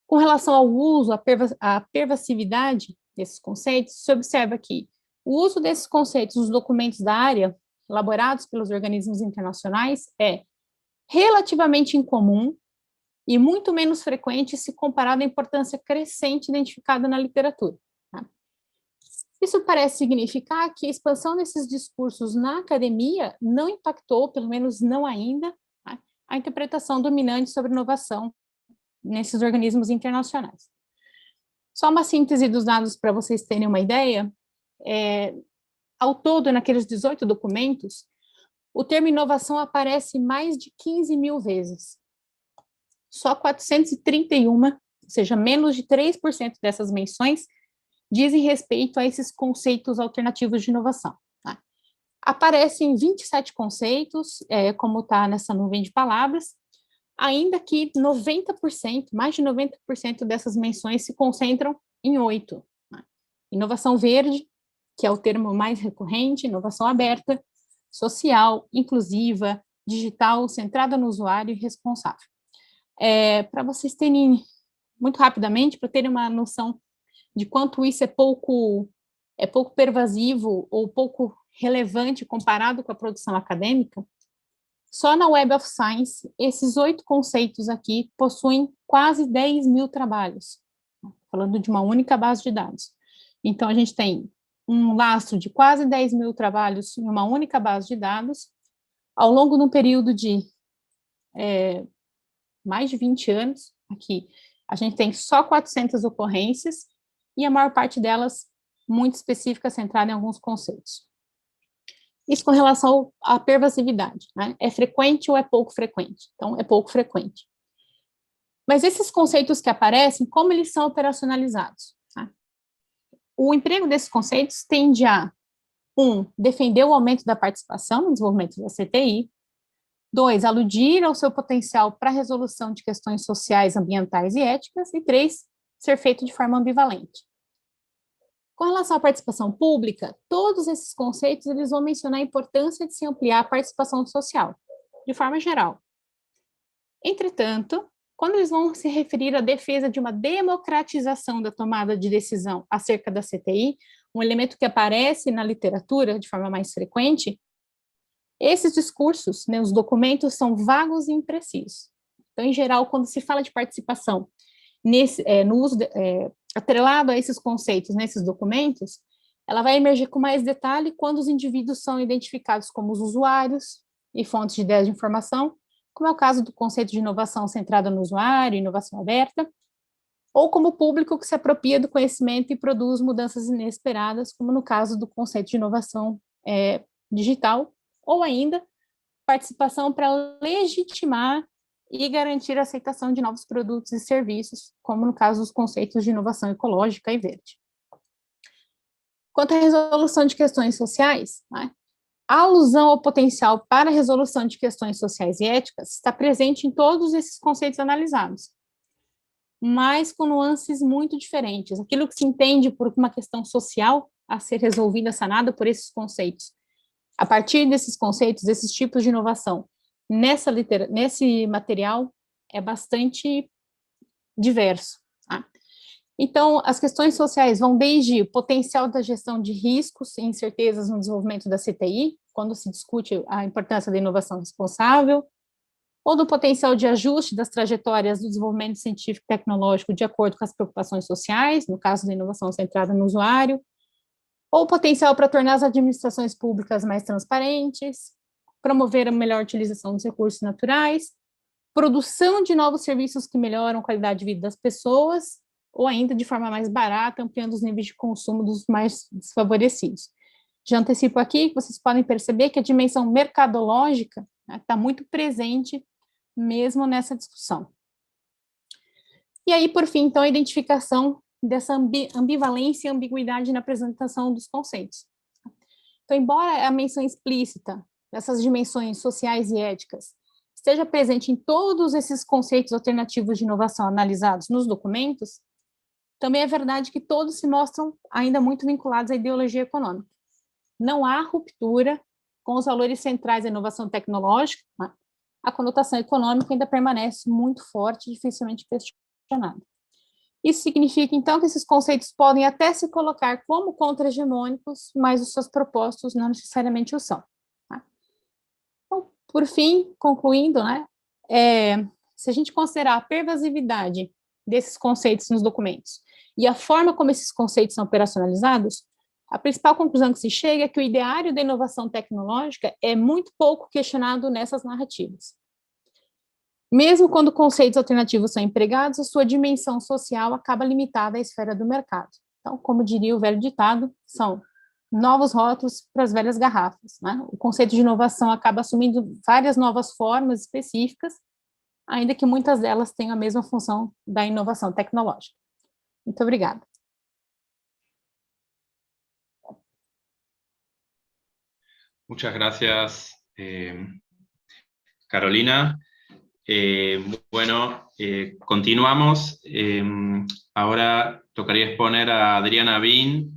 com relação ao uso, à pervasividade desses conceitos, se observa que o uso desses conceitos nos documentos da área elaborados pelos organismos internacionais é relativamente incomum e muito menos frequente se comparado à importância crescente identificada na literatura. Tá? Isso parece significar que a expansão desses discursos na academia não impactou, pelo menos não ainda, tá? A interpretação dominante sobre inovação nesses organismos internacionais. Só uma síntese dos dados para vocês terem uma ideia. Ao todo, naqueles 18 documentos, o termo inovação aparece mais de 15 mil vezes. Só 431, ou seja, menos de 3% dessas menções, dizem respeito a esses conceitos alternativos de inovação. Tá? Aparecem 27 conceitos, como está nessa nuvem de palavras, ainda que 90%, mais de 90% dessas menções se concentram em 8. Tá? Inovação verde, que é o termo mais recorrente, inovação aberta, social, inclusiva, digital, centrada no usuário e responsável. Para vocês terem, muito rapidamente, para terem uma noção de quanto isso é pouco pervasivo ou pouco relevante comparado com a produção acadêmica, só na Web of Science, esses 8 conceitos aqui possuem quase 10 mil trabalhos, falando de uma única base de dados. Então, a gente tem um lastro de quase 10 mil trabalhos em uma única base de dados, ao longo de um período de mais de 20 anos, aqui, a gente tem só 400 ocorrências, e a maior parte delas muito específica, centrada em alguns conceitos. Isso com relação à pervasividade, né? É frequente ou é pouco frequente? Então, é pouco frequente. Mas esses conceitos que aparecem, como eles são operacionalizados? Tá? O emprego desses conceitos tende a, 1, defender o aumento da participação no desenvolvimento da CTI, 2, aludir ao seu potencial para a resolução de questões sociais, ambientais e éticas, e 3, ser feito de forma ambivalente. Com relação à participação pública, todos esses conceitos eles vão mencionar a importância de se ampliar a participação social, de forma geral. Entretanto, quando eles vão se referir à defesa de uma democratização da tomada de decisão acerca da CTI, um elemento que aparece na literatura de forma mais frequente, esses discursos, né, os documentos, são vagos e imprecisos. Então, em geral, quando se fala de participação no uso atrelado a esses conceitos nesses documentos, ela vai emergir com mais detalhe quando os indivíduos são identificados como os usuários e fontes de ideias de informação, como é o caso do conceito de inovação centrada no usuário, inovação aberta, ou como público que se apropria do conhecimento e produz mudanças inesperadas, como no caso do conceito de inovação digital, ou ainda participação para legitimar e garantir a aceitação de novos produtos e serviços, como no caso dos conceitos de inovação ecológica e verde. Quanto à resolução de questões sociais, né, a alusão ao potencial para a resolução de questões sociais e éticas está presente em todos esses conceitos analisados, mas com nuances muito diferentes. Aquilo que se entende por uma questão social a ser resolvida, sanada por esses conceitos. A partir desses conceitos, desses tipos de inovação, nesse material é bastante diverso. Tá? Então, as questões sociais vão desde o potencial da gestão de riscos e incertezas no desenvolvimento da CTI, quando se discute a importância da inovação responsável, ou do potencial de ajuste das trajetórias do desenvolvimento científico e tecnológico de acordo com as preocupações sociais, no caso da inovação centrada no usuário, ou potencial para tornar as administrações públicas mais transparentes, promover a melhor utilização dos recursos naturais, produção de novos serviços que melhoram a qualidade de vida das pessoas, ou ainda de forma mais barata, ampliando os níveis de consumo dos mais desfavorecidos. Já antecipo aqui que vocês podem perceber que a dimensão mercadológica está muito presente mesmo nessa discussão. E aí, por fim, então, a identificação dessa ambivalência e ambiguidade na apresentação dos conceitos. Então, embora a menção explícita dessas dimensões sociais e éticas esteja presente em todos esses conceitos alternativos de inovação analisados nos documentos, também é verdade que todos se mostram ainda muito vinculados à ideologia econômica. Não há ruptura com os valores centrais da inovação tecnológica, né? A conotação econômica ainda permanece muito forte e dificilmente questionada. Isso significa, então, que esses conceitos podem até se colocar como contra-hegemônicos, mas os seus propósitos não necessariamente o são. Tá? Por fim, concluindo, né, se a gente considerar a pervasividade desses conceitos nos documentos e a forma como esses conceitos são operacionalizados, a principal conclusão que se chega é que o ideário da inovação tecnológica é muito pouco questionado nessas narrativas. Mesmo quando conceitos alternativos são empregados, a sua dimensão social acaba limitada à esfera do mercado. Então, como diria o velho ditado, são novos rótulos para as velhas garrafas, né? O conceito de inovação acaba assumindo várias novas formas específicas, ainda que muitas delas tenham a mesma função da inovação tecnológica. Muito obrigada. Muchas gracias, Carolina. Bueno, continuamos. Ahora tocaría exponer a Adriana Bin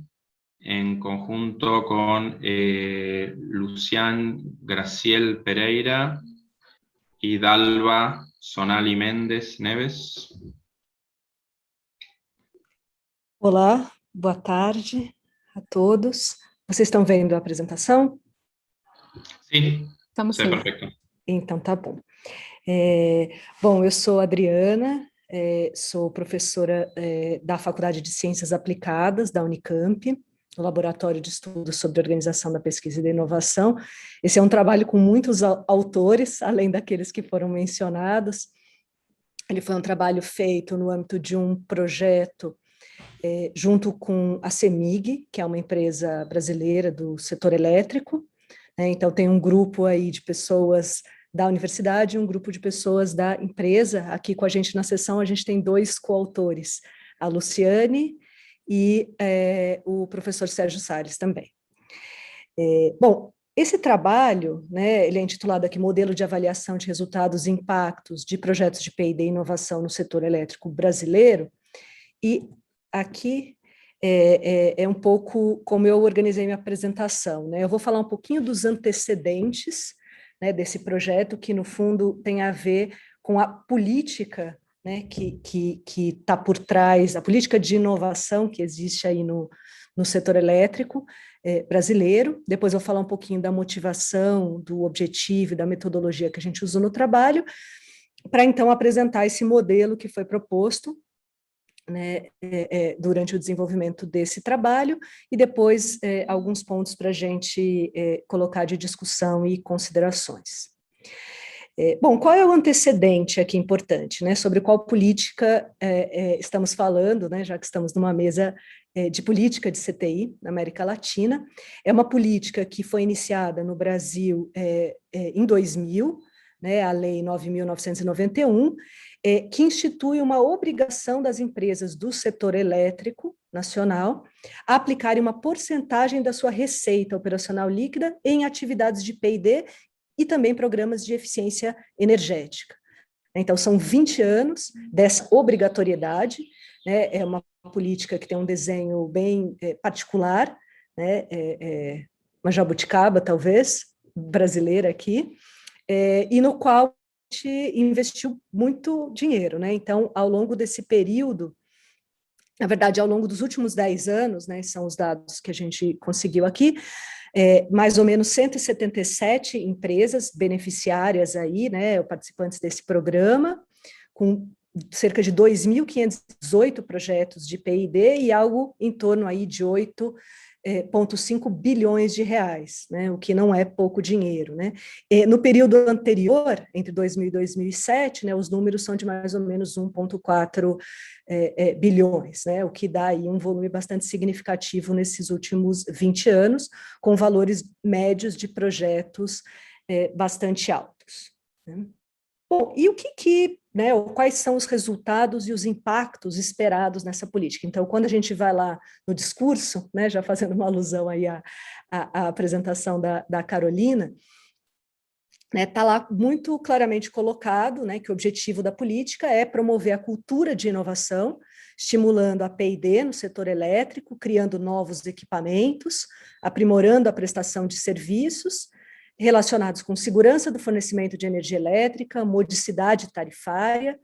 en conjunto con Lucián Graciel Pereira y Dalva Sonali Mendes Neves. Olá, boa tarde a todos. Vocês estão vendo a apresentação? Sim, Estamos sim. perfeito. Então tá bom. Bom, eu sou Adriana, sou professora da Faculdade de Ciências Aplicadas da Unicamp, no Laboratório de Estudos sobre Organização da Pesquisa e da Inovação. Esse é um trabalho com muitos autores, além daqueles que foram mencionados. Ele foi um trabalho feito no âmbito de um projeto junto com a CEMIG, que é uma empresa brasileira do setor elétrico. Então tem um grupo aí de pessoas da universidade e um grupo de pessoas da empresa. Aqui com a gente na sessão a gente tem 2 coautores, a Luciane e o professor Sérgio Salles também. Bom, esse trabalho, né, ele é intitulado aqui Modelo de Avaliação de Resultados e Impactos de Projetos de P&D e Inovação no Setor Elétrico Brasileiro, e aqui é um pouco como eu organizei minha apresentação, né? Eu vou falar um pouquinho dos antecedentes, né, desse projeto, que no fundo tem a ver com a política, né, que está por trás, a política de inovação que existe aí no setor elétrico brasileiro. Depois eu vou falar um pouquinho da motivação, do objetivo e da metodologia que a gente usou no trabalho, para então apresentar esse modelo que foi proposto, né, durante o desenvolvimento desse trabalho, e depois alguns pontos para a gente colocar de discussão e considerações. Bom, qual é o antecedente aqui importante, né, sobre qual política estamos falando, né, já que estamos numa mesa de política de CTI na América Latina? É uma política que foi iniciada no Brasil em 2000, né, a Lei 9.991, que institui uma obrigação das empresas do setor elétrico nacional a aplicarem uma porcentagem da sua receita operacional líquida em atividades de P&D e também programas de eficiência energética. Então, são 20 anos dessa obrigatoriedade, né, é uma política que tem um desenho bem particular, né, uma jabuticaba, talvez, brasileira aqui, e no qual a gente investiu muito dinheiro, né? Então, ao longo desse período, na verdade, ao longo dos últimos 10 anos, né, são os dados que a gente conseguiu aqui, mais ou menos 177 empresas beneficiárias aí, né, participantes desse programa, com cerca de 2.518 projetos de P&D e algo em torno aí de 8,5 bilhões de reais, né, o que não é pouco dinheiro, né. No período anterior, entre 2000 e 2007, né, os números são de mais ou menos 1,4 bilhões, né, o que dá aí um volume bastante significativo nesses últimos 20 anos, com valores médios de projetos bastante altos, né. Bom, e o né, quais são os resultados e os impactos esperados nessa política? Então, quando a gente vai lá no discurso, né, já fazendo uma alusão aí à apresentação da Carolina, né, está lá muito claramente colocado, né, que o objetivo da política é promover a cultura de inovação, estimulando a P&D no setor elétrico, criando novos equipamentos, aprimorando a prestação de serviços, relacionados com segurança do fornecimento de energia elétrica, modicidade tarifária,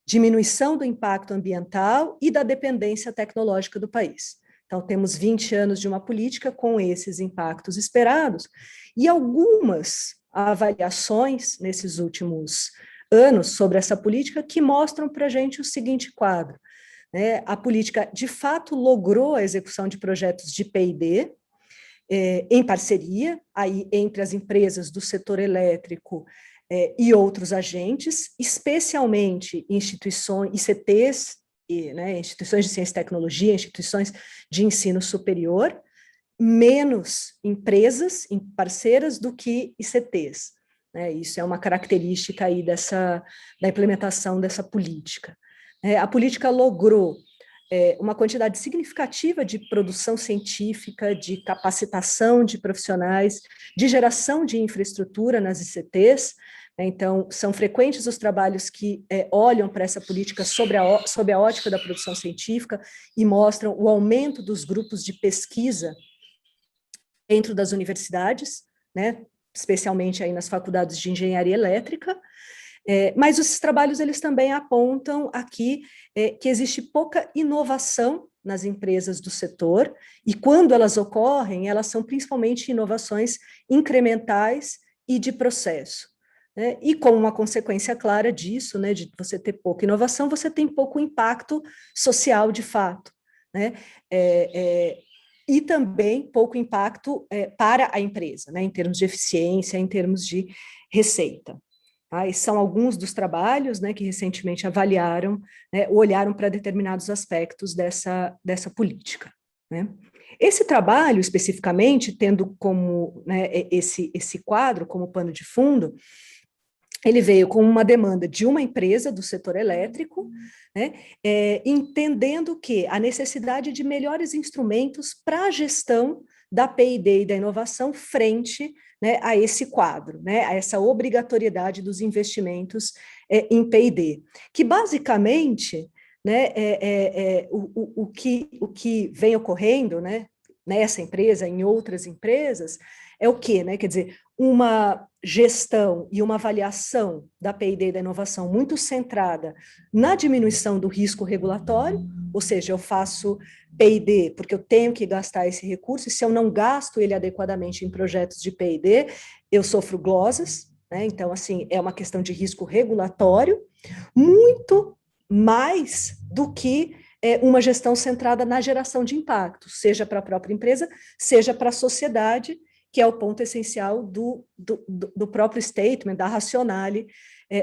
diminuição do impacto ambiental e da dependência tecnológica do país. Então, temos 20 anos de uma política com esses impactos esperados, e algumas avaliações nesses últimos anos sobre essa política que mostram para a gente o seguinte quadro, né? A política, de fato, logrou a execução de projetos de P&D, em parceria, aí, entre as empresas do setor elétrico e outros agentes, especialmente instituições, ICTs, né, instituições de ciência e tecnologia, instituições de ensino superior, menos empresas parceiras do que ICTs. Né, isso é uma característica aí da implementação dessa política. A política logrou uma quantidade significativa de produção científica, de capacitação de profissionais, de geração de infraestrutura nas ICTs. Então, são frequentes os trabalhos que olham para essa política sob a ótica da produção científica e mostram o aumento dos grupos de pesquisa dentro das universidades, né, especialmente aí nas faculdades de engenharia elétrica. Mas esses trabalhos, eles também apontam aqui que existe pouca inovação nas empresas do setor, e quando elas ocorrem, elas são principalmente inovações incrementais e de processo. Né? E como uma consequência clara disso, né, de você ter pouca inovação, você tem pouco impacto social de fato. Né? E também pouco impacto para a empresa, né, em termos de eficiência, em termos de receita. Tá? E são alguns dos trabalhos, né, que recentemente avaliaram, né, olharam para determinados aspectos dessa política. Né? Esse trabalho, especificamente, tendo como, né, esse quadro como pano de fundo, ele veio com uma demanda de uma empresa do setor elétrico, né, entendendo que a necessidade de melhores instrumentos para a gestão da P&D e da inovação frente, né, a esse quadro, né, a essa obrigatoriedade dos investimentos em P&D, que basicamente, né, o que vem ocorrendo, né, nessa empresa, em outras empresas, é o quê? Né? Quer dizer, uma gestão e uma avaliação da P&D e da inovação muito centrada na diminuição do risco regulatório, ou seja, eu faço P&D porque eu tenho que gastar esse recurso, e se eu não gasto ele adequadamente em projetos de P&D, eu sofro glosas, né? Então, assim, é uma questão de risco regulatório, muito mais do que uma gestão centrada na geração de impacto, seja para a própria empresa, seja para a sociedade, que é o ponto essencial do próprio statement, da racionale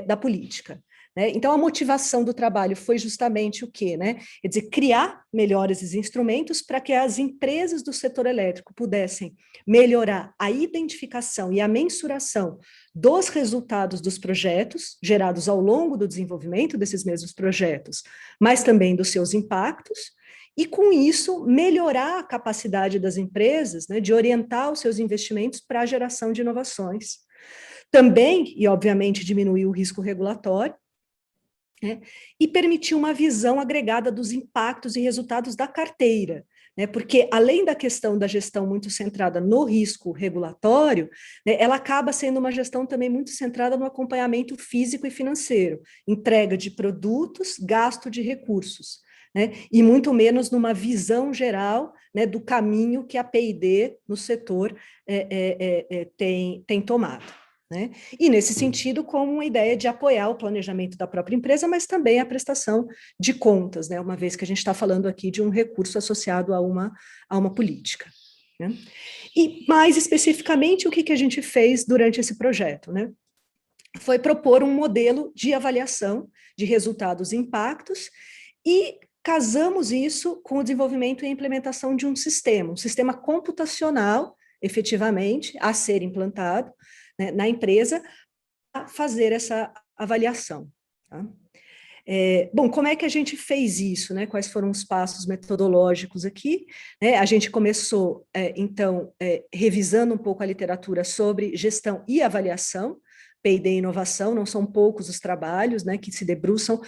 da política. Né? Então, a motivação do trabalho foi justamente o quê? Né? Quer dizer, criar melhores instrumentos para que as empresas do setor elétrico pudessem melhorar a identificação e a mensuração dos resultados dos projetos gerados ao longo do desenvolvimento desses mesmos projetos, mas também dos seus impactos, e, com isso, melhorar a capacidade das empresas, né, de orientar os seus investimentos para a geração de inovações. Também, e obviamente, diminuir o risco regulatório, né, e permitir uma visão agregada dos impactos e resultados da carteira, né, porque, além da questão da gestão muito centrada no risco regulatório, né, ela acaba sendo uma gestão também muito centrada no acompanhamento físico e financeiro, entrega de produtos, gasto de recursos. Né, e muito menos numa visão geral, né, do caminho que a P&D no setor tem tomado. Né? E, nesse sentido, com uma ideia de apoiar o planejamento da própria empresa, mas também a prestação de contas, né, uma vez que a gente está falando aqui de um recurso associado a uma política. Né? E, mais especificamente, o que a gente fez durante esse projeto? Né? Foi propor um modelo de avaliação de resultados e impactos, e casamos isso com o desenvolvimento e implementação de um sistema computacional, efetivamente, a ser implantado, né, na empresa, para fazer essa avaliação. Tá? Bom, como é que a gente fez isso? Né? Quais foram os passos metodológicos aqui? Né? A gente começou, então, revisando um pouco a literatura sobre gestão e avaliação, P&D e inovação, não são poucos os trabalhos, né, que se debruçam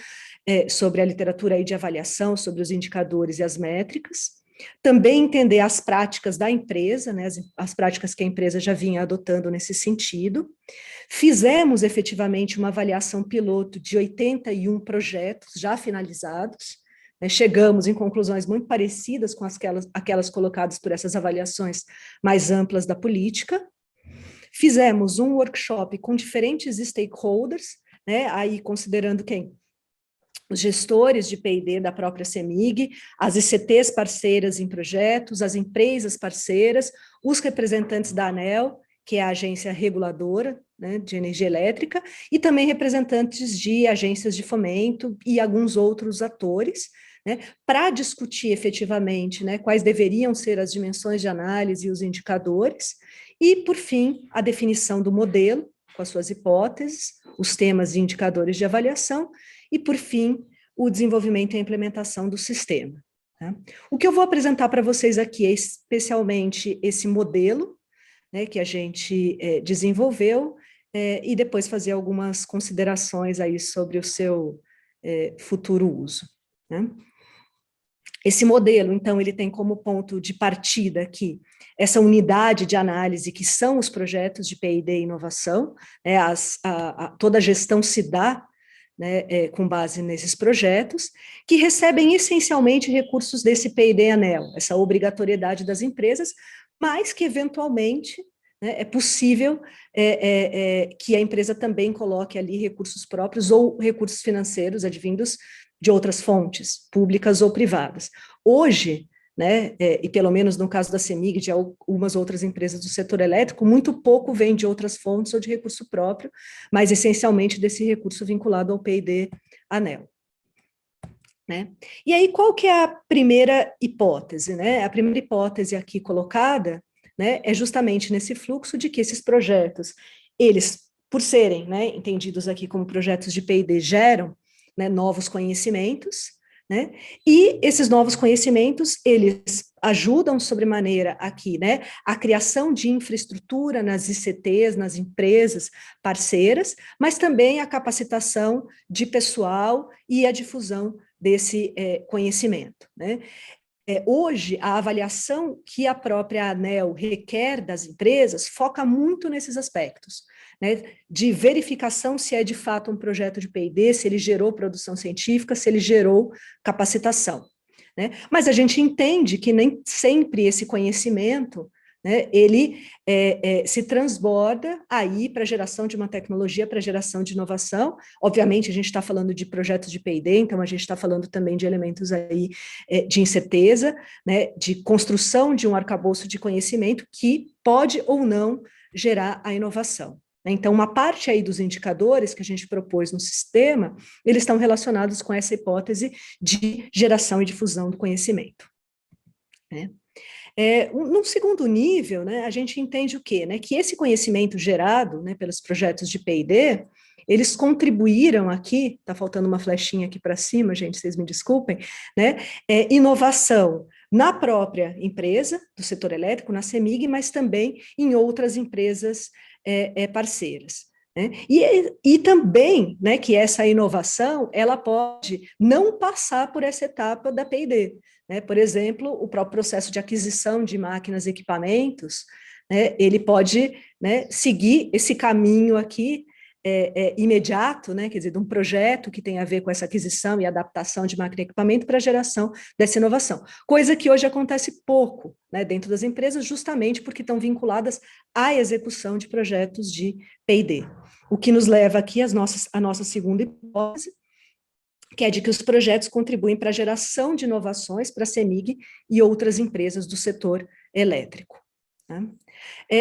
sobre a literatura aí de avaliação, sobre os indicadores e as métricas. Também entender as práticas da empresa, né, as práticas que a empresa já vinha adotando nesse sentido. Fizemos efetivamente uma avaliação piloto de 81 projetos já finalizados, né, chegamos em conclusões muito parecidas com aquelas colocadas por essas avaliações mais amplas da política. fizemos um workshop com diferentes stakeholders, né, aí considerando quem? Os gestores de P&D da própria CEMIG, as ICTs parceiras em projetos, as empresas parceiras, os representantes da ANEEL, que é a agência reguladora, né, de energia elétrica, e também representantes de agências de fomento e alguns outros atores, né, para discutir efetivamente, né, quais deveriam ser as dimensões de análise e os indicadores, e, por fim, a definição do modelo, com as suas hipóteses, os temas e indicadores de avaliação, e, por fim, o desenvolvimento e a implementação do sistema. Tá? O que eu vou apresentar para vocês aqui é especialmente esse modelo, né, que a gente desenvolveu, e depois fazer algumas considerações aí sobre o seu futuro uso. Né? Esse modelo, então, ele tem como ponto de partida aqui essa unidade de análise que são os projetos de P&D e inovação, né, toda a gestão se dá, né, com base nesses projetos, que recebem essencialmente recursos desse P&D ANEEL, essa obrigatoriedade das empresas, mas que eventualmente, né, é possível que a empresa também coloque ali recursos próprios ou recursos financeiros advindos de outras fontes, públicas ou privadas. Hoje, né, e pelo menos no caso da CEMIG e de algumas outras empresas do setor elétrico, muito pouco vem de outras fontes ou de recurso próprio, mas essencialmente desse recurso vinculado ao P&D ANEEL. Né? E aí, qual que é a primeira hipótese? Né? A primeira hipótese aqui colocada, né, é justamente nesse fluxo de que esses projetos, eles, por serem, né, entendidos aqui como projetos de P&D, geram, né, novos conhecimentos, né, e esses novos conhecimentos, eles ajudam sobremaneira aqui, né, a criação de infraestrutura nas ICTs, nas empresas parceiras, mas também a capacitação de pessoal e a difusão desse conhecimento, né. Hoje, a avaliação que a própria ANEEL requer das empresas foca muito nesses aspectos, né, de verificação se é de fato um projeto de P&D, se ele gerou produção científica, se ele gerou capacitação. Né? Mas a gente entende que nem sempre esse conhecimento, né, ele se transborda aí para a geração de uma tecnologia, para a geração de inovação. Obviamente, a gente está falando de projetos de P&D, então a gente está falando também de elementos aí de incerteza, né, de construção de um arcabouço de conhecimento que pode ou não gerar a inovação. Então, uma parte aí dos indicadores que a gente propôs no sistema, eles estão relacionados com essa hipótese de geração e difusão do conhecimento. Né? Num segundo nível, né, a gente entende o quê? Né? Que esse conhecimento gerado, né, pelos projetos de P&D, eles contribuíram aqui, está faltando uma flechinha aqui para cima, gente, vocês me desculpem, né, inovação na própria empresa, do setor elétrico, na CEMIG, mas também em outras empresas parceiras. Né? E também, né, que essa inovação, ela pode não passar por essa etapa da P&D. Né? Por exemplo, o próprio processo de aquisição de máquinas e equipamentos, né, ele pode, né, seguir esse caminho aqui imediato, né, quer dizer, de um projeto que tem a ver com essa aquisição e adaptação de máquina e equipamento para a geração dessa inovação. Coisa que hoje acontece pouco, né, dentro das empresas, justamente porque estão vinculadas à execução de projetos de P&D. O que nos leva aqui à nossa segunda hipótese, que é de que os projetos contribuem para a geração de inovações para a CEMIG e outras empresas do setor elétrico. Né?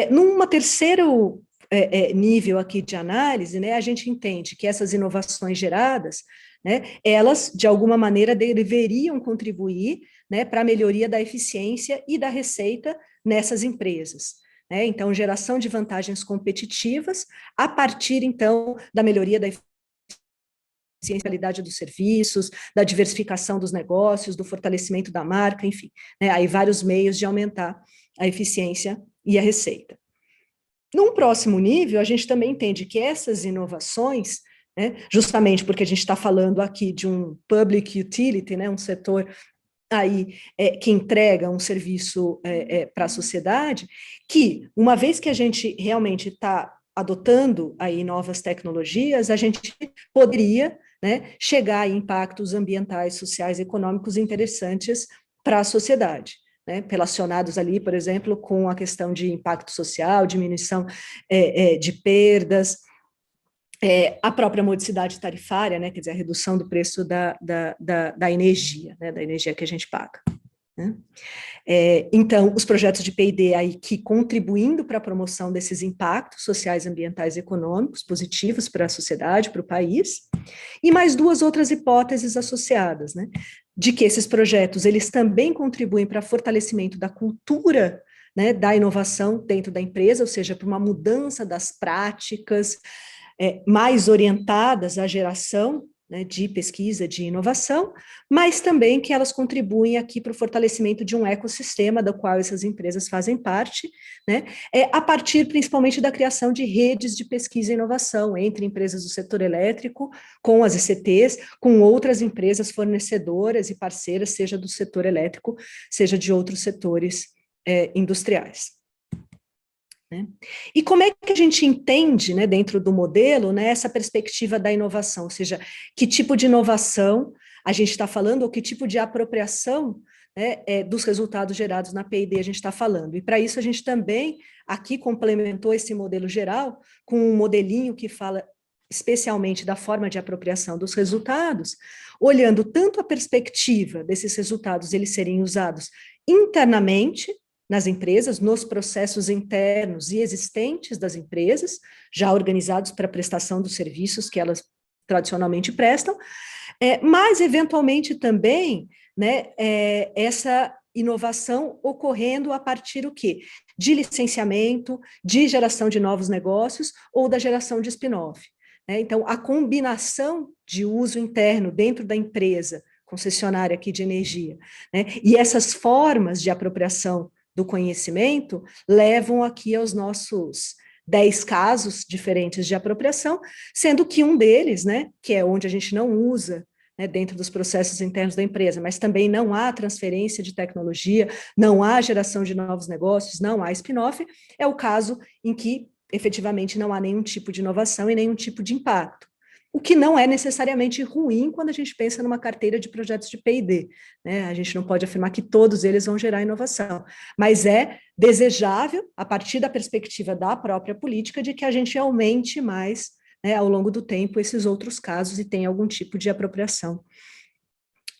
Numa terceiro nível aqui de análise, né, a gente entende que essas inovações geradas, né, elas, de alguma maneira, deveriam contribuir, né, para a melhoria da eficiência e da receita nessas empresas. Né? Então, geração de vantagens competitivas a partir, então, da melhoria da eficiência, qualidade dos serviços, da diversificação dos negócios, do fortalecimento da marca, enfim, né, aí vários meios de aumentar a eficiência e a receita. Num próximo nível, a gente também entende que essas inovações, né, justamente porque a gente está falando aqui de um public utility, né, um setor aí que entrega um serviço para a sociedade, que, uma vez que a gente realmente está adotando aí novas tecnologias, a gente poderia, né, chegar a impactos ambientais, sociais, econômicos interessantes para a sociedade. né, relacionados ali, por exemplo, com a questão de impacto social, diminuição de perdas, a própria modicidade tarifária, né, quer dizer, a redução do preço da energia, né, da energia que a gente paga. Né? Então, os projetos de P&D aí que contribuindo para a promoção desses impactos sociais, ambientais e econômicos positivos para a sociedade, para o país, e mais duas outras hipóteses associadas, né, de que esses projetos, eles também contribuem para fortalecimento da cultura, né, da inovação dentro da empresa, ou seja, para uma mudança das práticas mais orientadas à geração, né, de pesquisa, de inovação, mas também que elas contribuem aqui para o fortalecimento de um ecossistema do qual essas empresas fazem parte, né, a partir principalmente da criação de redes de pesquisa e inovação entre empresas do setor elétrico, com as ECTs, com outras empresas fornecedoras e parceiras, seja do setor elétrico, seja de outros setores industriais. Né? E como é que a gente entende, né, dentro do modelo, né, essa perspectiva da inovação, ou seja, que tipo de inovação a gente está falando, ou que tipo de apropriação, né, dos resultados gerados na P&D a gente está falando. E para isso a gente também aqui complementou esse modelo geral com um modelinho que fala especialmente da forma de apropriação dos resultados, olhando tanto a perspectiva desses resultados eles serem usados internamente, nas empresas, nos processos internos e existentes das empresas, já organizados para a prestação dos serviços que elas tradicionalmente prestam, mas, eventualmente, também, né, essa inovação ocorrendo a partir do quê? De licenciamento, de geração de novos negócios ou da geração de spin-off. Né? Então, a combinação de uso interno dentro da empresa, concessionária aqui de energia, né, e essas formas de apropriação do conhecimento, levam aqui aos nossos 10 casos diferentes de apropriação, sendo que um deles, né, que é onde a gente não usa, né, dentro dos processos internos da empresa, mas também não há transferência de tecnologia, não há geração de novos negócios, não há spin-off, é o caso em que efetivamente não há nenhum tipo de inovação e nenhum tipo de impacto. O que não é necessariamente ruim quando a gente pensa numa carteira de projetos de P&D, né? A gente não pode afirmar que todos eles vão gerar inovação, mas é desejável, a partir da perspectiva da própria política, de que a gente aumente mais, né, ao longo do tempo esses outros casos e tenha algum tipo de apropriação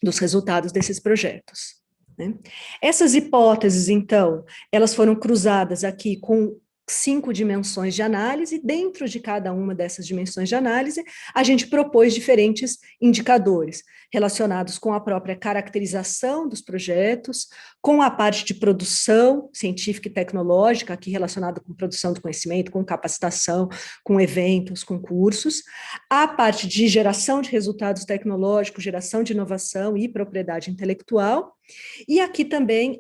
dos resultados desses projetos. Né? Essas hipóteses, então, elas foram cruzadas aqui com 5 dimensões de análise, dentro de cada uma dessas dimensões de análise, a gente propôs diferentes indicadores relacionados com a própria caracterização dos projetos, com a parte de produção científica e tecnológica, aqui relacionada com produção do conhecimento, com capacitação, com eventos, com cursos, a parte de geração de resultados tecnológicos, geração de inovação e propriedade intelectual, e aqui também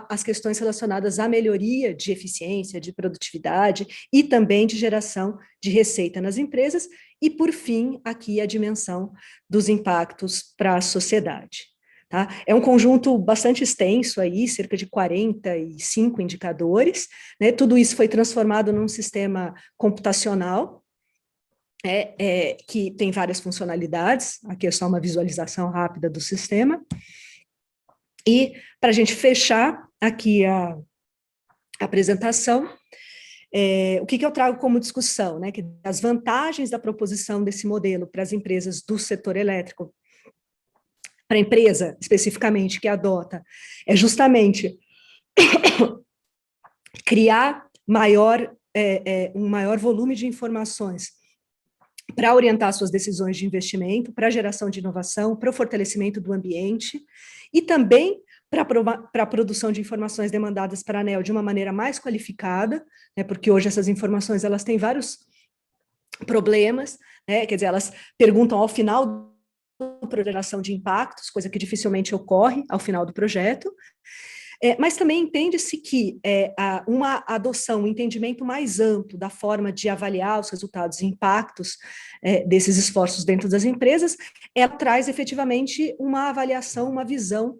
as questões relacionadas à melhoria de eficiência, de produtividade e também de geração de receita nas empresas, e por fim, aqui a dimensão dos impactos para a sociedade. Tá? É um conjunto bastante extenso aí, cerca de 45 indicadores, né? Tudo isso foi transformado num sistema computacional, que tem várias funcionalidades, aqui é só uma visualização rápida do sistema. E, para a gente fechar aqui a apresentação, o que eu trago como discussão, né? Que as vantagens da proposição desse modelo para as empresas do setor elétrico, para a empresa, especificamente, que adota, é justamente criar um maior volume de informações para orientar suas decisões de investimento, para a geração de inovação, para o fortalecimento do ambiente, e também para a produção de informações demandadas para a ANEEL de uma maneira mais qualificada, né, porque hoje essas informações elas têm vários problemas, né, quer dizer, elas perguntam ao final do projeto de geração de impactos, coisa que dificilmente ocorre ao final do projeto, mas também entende-se que uma adoção, um entendimento mais amplo da forma de avaliar os resultados e impactos desses esforços dentro das empresas, ela traz efetivamente uma avaliação, uma visão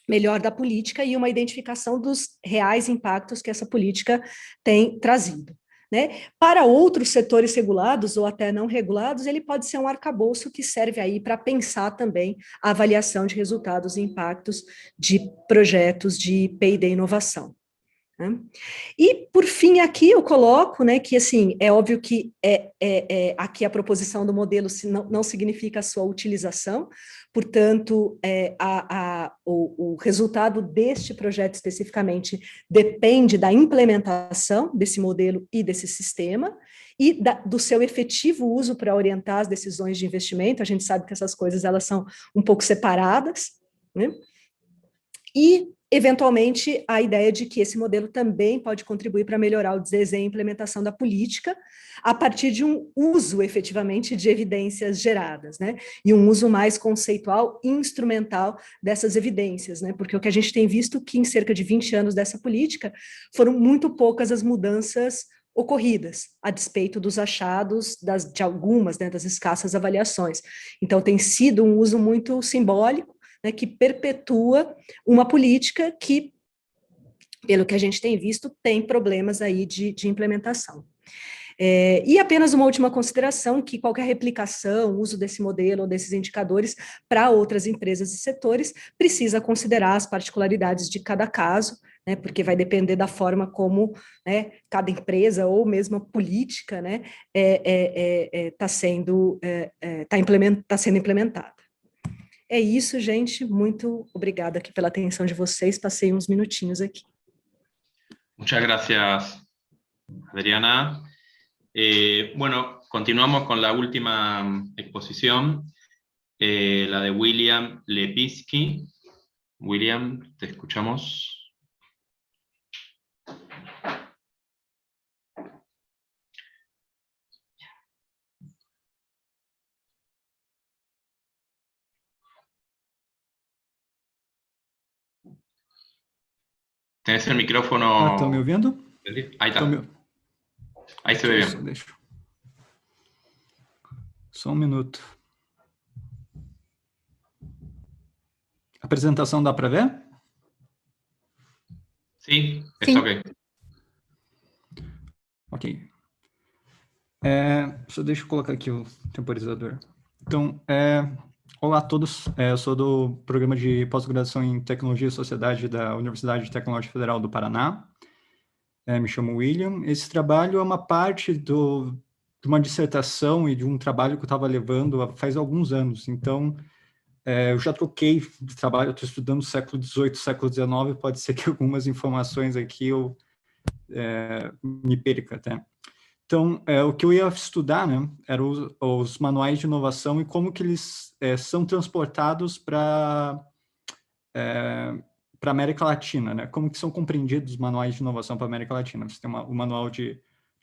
melhor da política e uma identificação dos reais impactos que essa política tem trazido. né? Para outros setores regulados ou até não regulados, ele pode ser um arcabouço que serve aí para pensar também a avaliação de resultados e impactos de projetos de P&D inovação. Né? E, por fim, aqui eu coloco, né, que, assim, é óbvio que aqui a proposição do modelo não significa a sua utilização, portanto, o resultado deste projeto especificamente depende da implementação desse modelo e desse sistema, e do seu efetivo uso para orientar as decisões de investimento. A gente sabe que essas coisas, elas são um pouco separadas, né? E, eventualmente, a ideia de que esse modelo também pode contribuir para melhorar o desenho e implementação da política a partir de um uso, efetivamente, de evidências geradas, né? E um uso mais conceitual e instrumental dessas evidências, né? Porque o que a gente tem visto que em cerca de 20 anos dessa política foram muito poucas as mudanças ocorridas, a despeito dos achados de algumas, né, das escassas avaliações. Então, tem sido um uso muito simbólico, né, que perpetua uma política que, pelo que a gente tem visto, tem problemas aí de implementação. E apenas uma última consideração, que qualquer replicação, uso desse modelo ou desses indicadores para outras empresas e setores precisa considerar as particularidades de cada caso, né, porque vai depender da forma como, né, cada empresa ou mesmo a política, né, está sendo implementada. É isso, gente. Muito obrigada aqui pela atenção de vocês. Passei uns minutinhos aqui. Muchas gracias, Adriana. Bueno, continuamos con la última exposición, la de William Lepinski. William, te escuchamos. ¿Tenés el micrófono? ¿Están me ouvindo? Ahí está. Ahí se ve bien. Só um minuto. A apresentação dá para ver? Sim, está ok. Ok. Só deixa eu colocar aqui o temporizador. Então, olá a todos. Eu sou do programa de pós-graduação em Tecnologia e Sociedade da Universidade Tecnológica Federal do Paraná. Me chamo William. Esse trabalho é uma parte de uma dissertação e de um trabalho que eu estava levando faz alguns anos. Então, eu já troquei de trabalho, eu estou estudando século XVIII, século XIX, pode ser que algumas informações aqui eu me perca até. Então, o que eu ia estudar, né, eram os manuais de inovação e como que eles são transportados para a América Latina, né? Como que são compreendidos os manuais de inovação para a América Latina. Você tem o manual de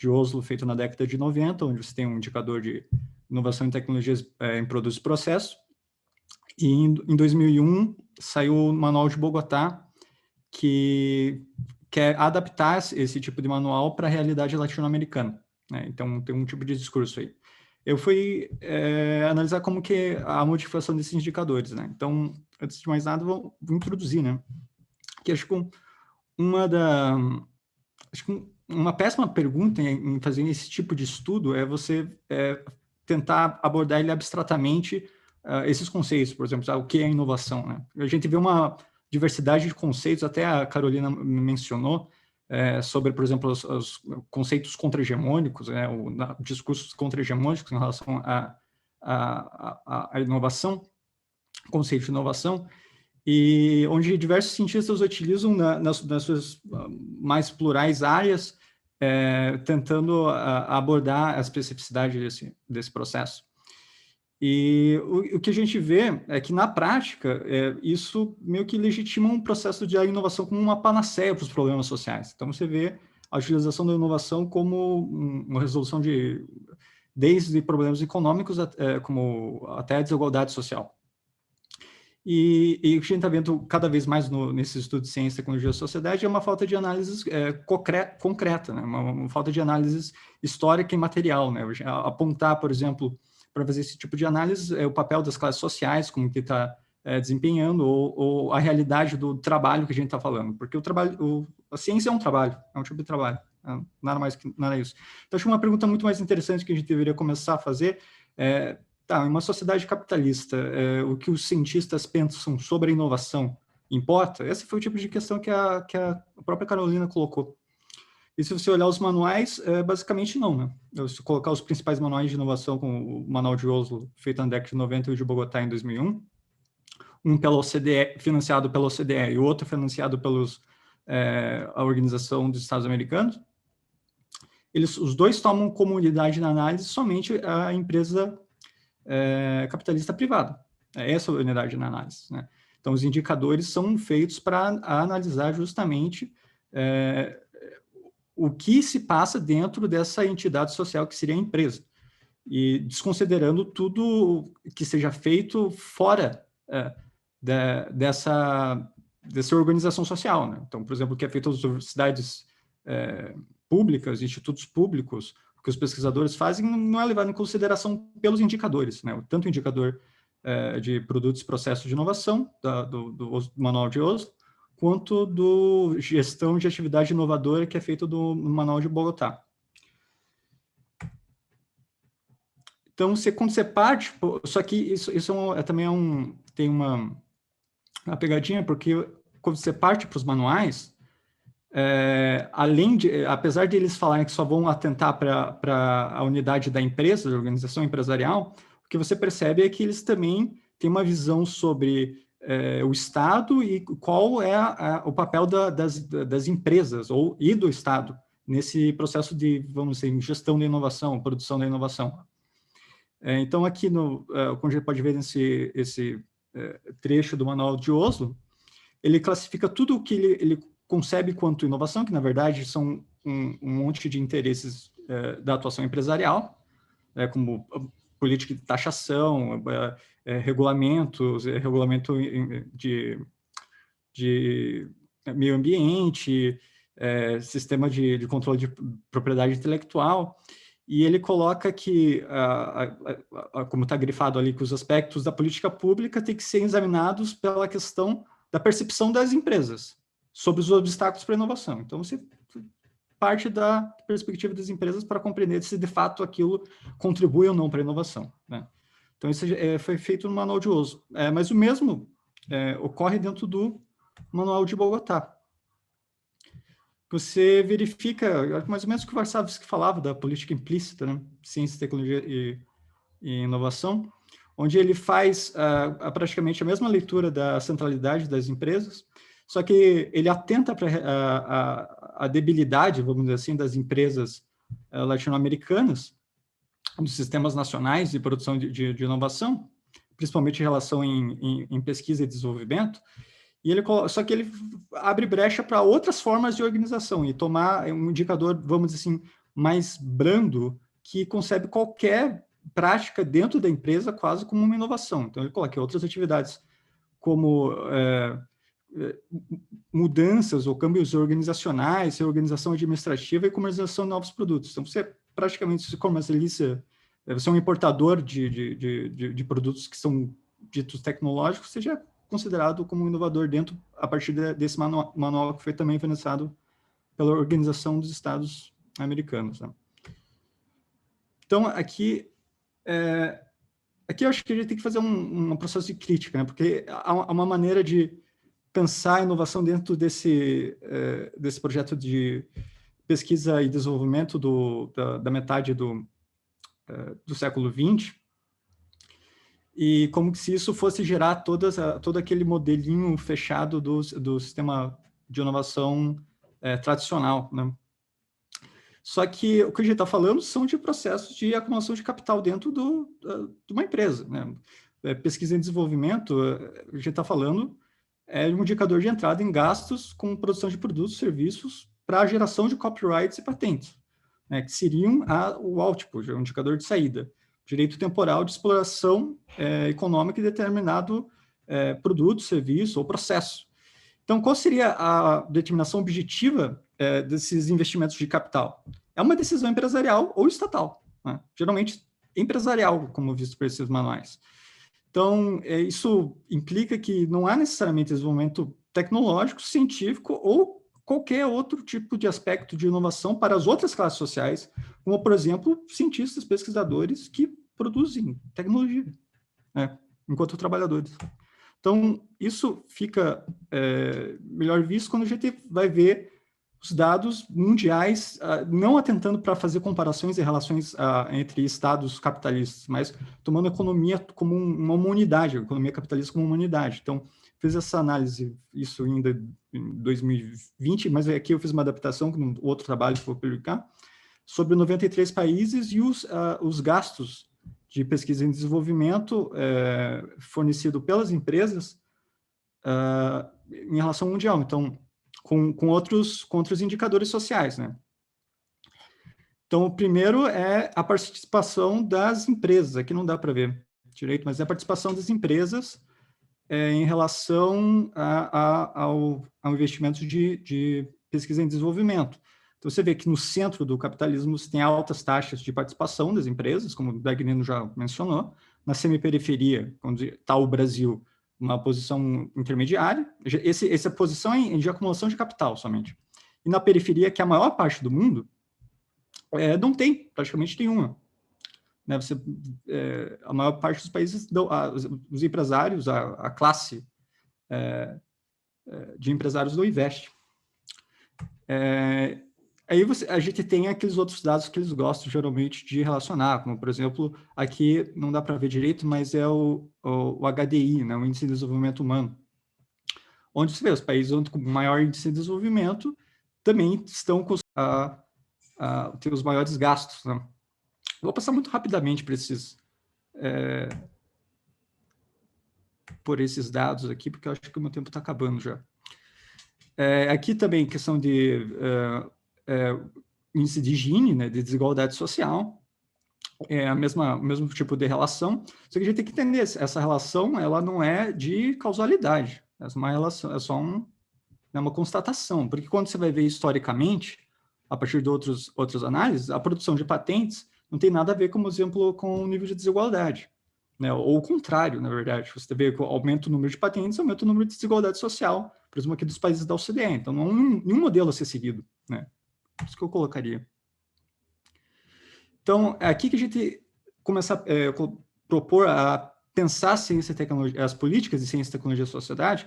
Oslo, feito na década de 90, onde você tem um indicador de inovação em tecnologias em produtos e processos. E em 2001, saiu o manual de Bogotá, que quer adaptar esse tipo de manual para a realidade latino-americana. Né? Então, tem um tipo de discurso aí. Eu fui analisar como que a modificação desses indicadores. Né? Então, antes de mais nada, vou introduzir, né? Que acho que uma péssima pergunta em fazer esse tipo de estudo é você tentar abordar ele abstratamente, esses conceitos, por exemplo, o que é inovação, né? A gente vê uma diversidade de conceitos, até a Carolina mencionou, sobre, por exemplo, os conceitos contra-hegemônicos, né, discursos contra-hegemônicos em relação à inovação, conceito de inovação, e onde diversos cientistas utilizam nas suas mais plurais áreas, tentando abordar a especificidade desse processo. E o que a gente vê é que, na prática, isso meio que legitima um processo de inovação como uma panaceia para os problemas sociais. Então, você vê a utilização da inovação como uma resolução desde problemas econômicos como até a desigualdade social. E o que a gente está vendo cada vez mais nesse estudo de ciência, tecnologia e sociedade é uma falta de análise concreta, né? Uma falta de análise histórica e material, né? Apontar, por exemplo, para fazer esse tipo de análise, o papel das classes sociais, como que está desempenhando, ou a realidade do trabalho que a gente está falando. Porque a ciência é um trabalho, é um tipo de trabalho. Nada mais que nada isso. Então, acho que uma pergunta muito mais interessante que a gente deveria começar a fazer é, em uma sociedade capitalista, o que os cientistas pensam sobre a inovação importa? Esse foi o tipo de questão que a própria Carolina colocou. E se você olhar os manuais, basicamente não, né? Se colocar os principais manuais de inovação, como o Manual de Oslo, feito na década de 90 e o de Bogotá em 2001, um pela OCDE, financiado pela OCDE, e o outro financiado pelos a Organização dos Estados Americanos, os dois tomam como unidade na análise somente a empresa capitalista privada. Essa é a unidade na análise, né? Então, os indicadores são feitos para analisar justamente o que se passa dentro dessa entidade social que seria a empresa, e desconsiderando tudo que seja feito fora dessa organização social, né? Então, por exemplo, o que é feito nas universidades públicas, institutos públicos, o que os pesquisadores fazem não é levado em consideração pelos indicadores, né? Tanto o indicador de produtos e processos de inovação, do Manual de Oslo, quanto do gestão de atividade inovadora, que é feito no Manual de Bogotá. Então, quando você parte, só que isso também tem uma pegadinha, porque quando você parte para os manuais, apesar de eles falarem que só vão atentar para a unidade da empresa, da organização empresarial, o que você percebe é que eles também têm uma visão sobre o Estado e qual é o papel das empresas e do Estado nesse processo de, vamos dizer, gestão da inovação, produção da inovação. Então, aqui, como a gente pode ver esse trecho do Manual de Oslo, ele classifica tudo o que ele concebe quanto inovação, que, na verdade, são um monte de interesses da atuação empresarial, como política de taxação, regulamento de meio ambiente, sistema de controle de propriedade intelectual, e ele coloca que, como está grifado ali, que os aspectos da política pública têm que ser examinados pela questão da percepção das empresas sobre os obstáculos para a inovação. Então, você parte da perspectiva das empresas para compreender se, de fato, aquilo contribui ou não para a inovação, né? Então, isso foi feito no Manual de Oslo. Mas o mesmo ocorre dentro do Manual de Bogotá. Você verifica, mais ou menos o que o Varsavsky falava da política implícita, né? Ciência, tecnologia e inovação, onde ele faz praticamente a mesma leitura da centralidade das empresas, só que ele atenta para a debilidade, vamos dizer assim, das empresas latino-americanas, dos sistemas nacionais de produção de inovação, principalmente em relação em pesquisa e desenvolvimento, só que ele abre brecha para outras formas de organização e tomar um indicador, vamos dizer assim, mais brando, que concebe qualquer prática dentro da empresa quase como uma inovação. Então, ele coloca outras atividades como mudanças ou câmbios organizacionais, reorganização administrativa e comercialização de novos produtos. Então, você praticamente se comercializa, você é um importador de produtos que são ditos tecnológicos, você já é considerado como um inovador a partir desse manual que foi também financiado pela Organização dos Estados Americanos, né? Então, aqui eu acho que a gente tem que fazer um processo de crítica, né? Porque há uma maneira de pensar a inovação dentro desse projeto de pesquisa e desenvolvimento da metade do século XX, e como se isso fosse gerar todo aquele modelinho fechado do sistema de inovação tradicional, né? Só que o que a gente está falando são de processos de acumulação de capital dentro de uma empresa, né? Pesquisa e desenvolvimento, a gente está falando de um indicador de entrada em gastos com produção de produtos e serviços para a geração de copyrights e patentes, né? Que seriam o output, o indicador de saída. Direito temporal de exploração econômica de determinado produto, serviço ou processo. Então, qual seria a determinação objetiva desses investimentos de capital? É uma decisão empresarial ou estatal, né? Geralmente empresarial, como visto por esses manuais. Então, isso implica que não há necessariamente desenvolvimento tecnológico, científico ou qualquer outro tipo de aspecto de inovação para as outras classes sociais, como, por exemplo, cientistas, pesquisadores que produzem tecnologia, né, enquanto trabalhadores. Então, isso fica melhor visto quando a gente vai ver os dados mundiais, não atentando para fazer comparações e relações entre estados capitalistas, mas tomando a economia como uma unidade, a economia capitalista como uma unidade. Então, fiz essa análise, isso ainda em 2020, mas aqui eu fiz uma adaptação, com outro trabalho que vou publicar, sobre 93 países e os gastos de pesquisa e desenvolvimento fornecido pelas empresas em relação ao mundial. Então, com outros indicadores sociais, né? Então, o primeiro é a participação das empresas. Aqui não dá para ver direito, mas é a participação das empresas em relação ao investimento de pesquisa e desenvolvimento. Então, você vê que no centro do capitalismo você tem altas taxas de participação das empresas, como o Dagnino já mencionou. Na semiperiferia, onde está o Brasil, uma posição intermediária. Essa posição é de acumulação de capital somente. E na periferia, que é a maior parte do mundo, não tem praticamente nenhuma. Né? A maior parte dos países, os empresários, a classe de empresários não investe. Aí a gente tem aqueles outros dados que eles gostam geralmente de relacionar, como, por exemplo, aqui não dá para ver direito, mas é o HDI, né, o Índice de Desenvolvimento Humano, onde você vê os países com maior índice de desenvolvimento também estão com ter os maiores gastos. Né? Vou passar muito rapidamente por esses dados aqui, porque eu acho que o meu tempo está acabando já. Aqui também questão de índice de Gini, né, de desigualdade social, o mesmo tipo de relação, só que a gente tem que entender, essa relação ela não é de causalidade, é uma relação, é só uma constatação, porque quando você vai ver historicamente, a partir de outras análises, a produção de patentes não tem nada a ver, como exemplo, com o nível de desigualdade, né, ou o contrário, na verdade, você vê que aumenta o número de patentes, aumenta o número de desigualdade social, por exemplo, aqui dos países da OCDE, então não é nenhum modelo a ser seguido, né? Isso que eu colocaria. Então, é aqui que a gente começa a propor a pensar a ciência e tecnologia, as políticas de ciência, tecnologia e sociedade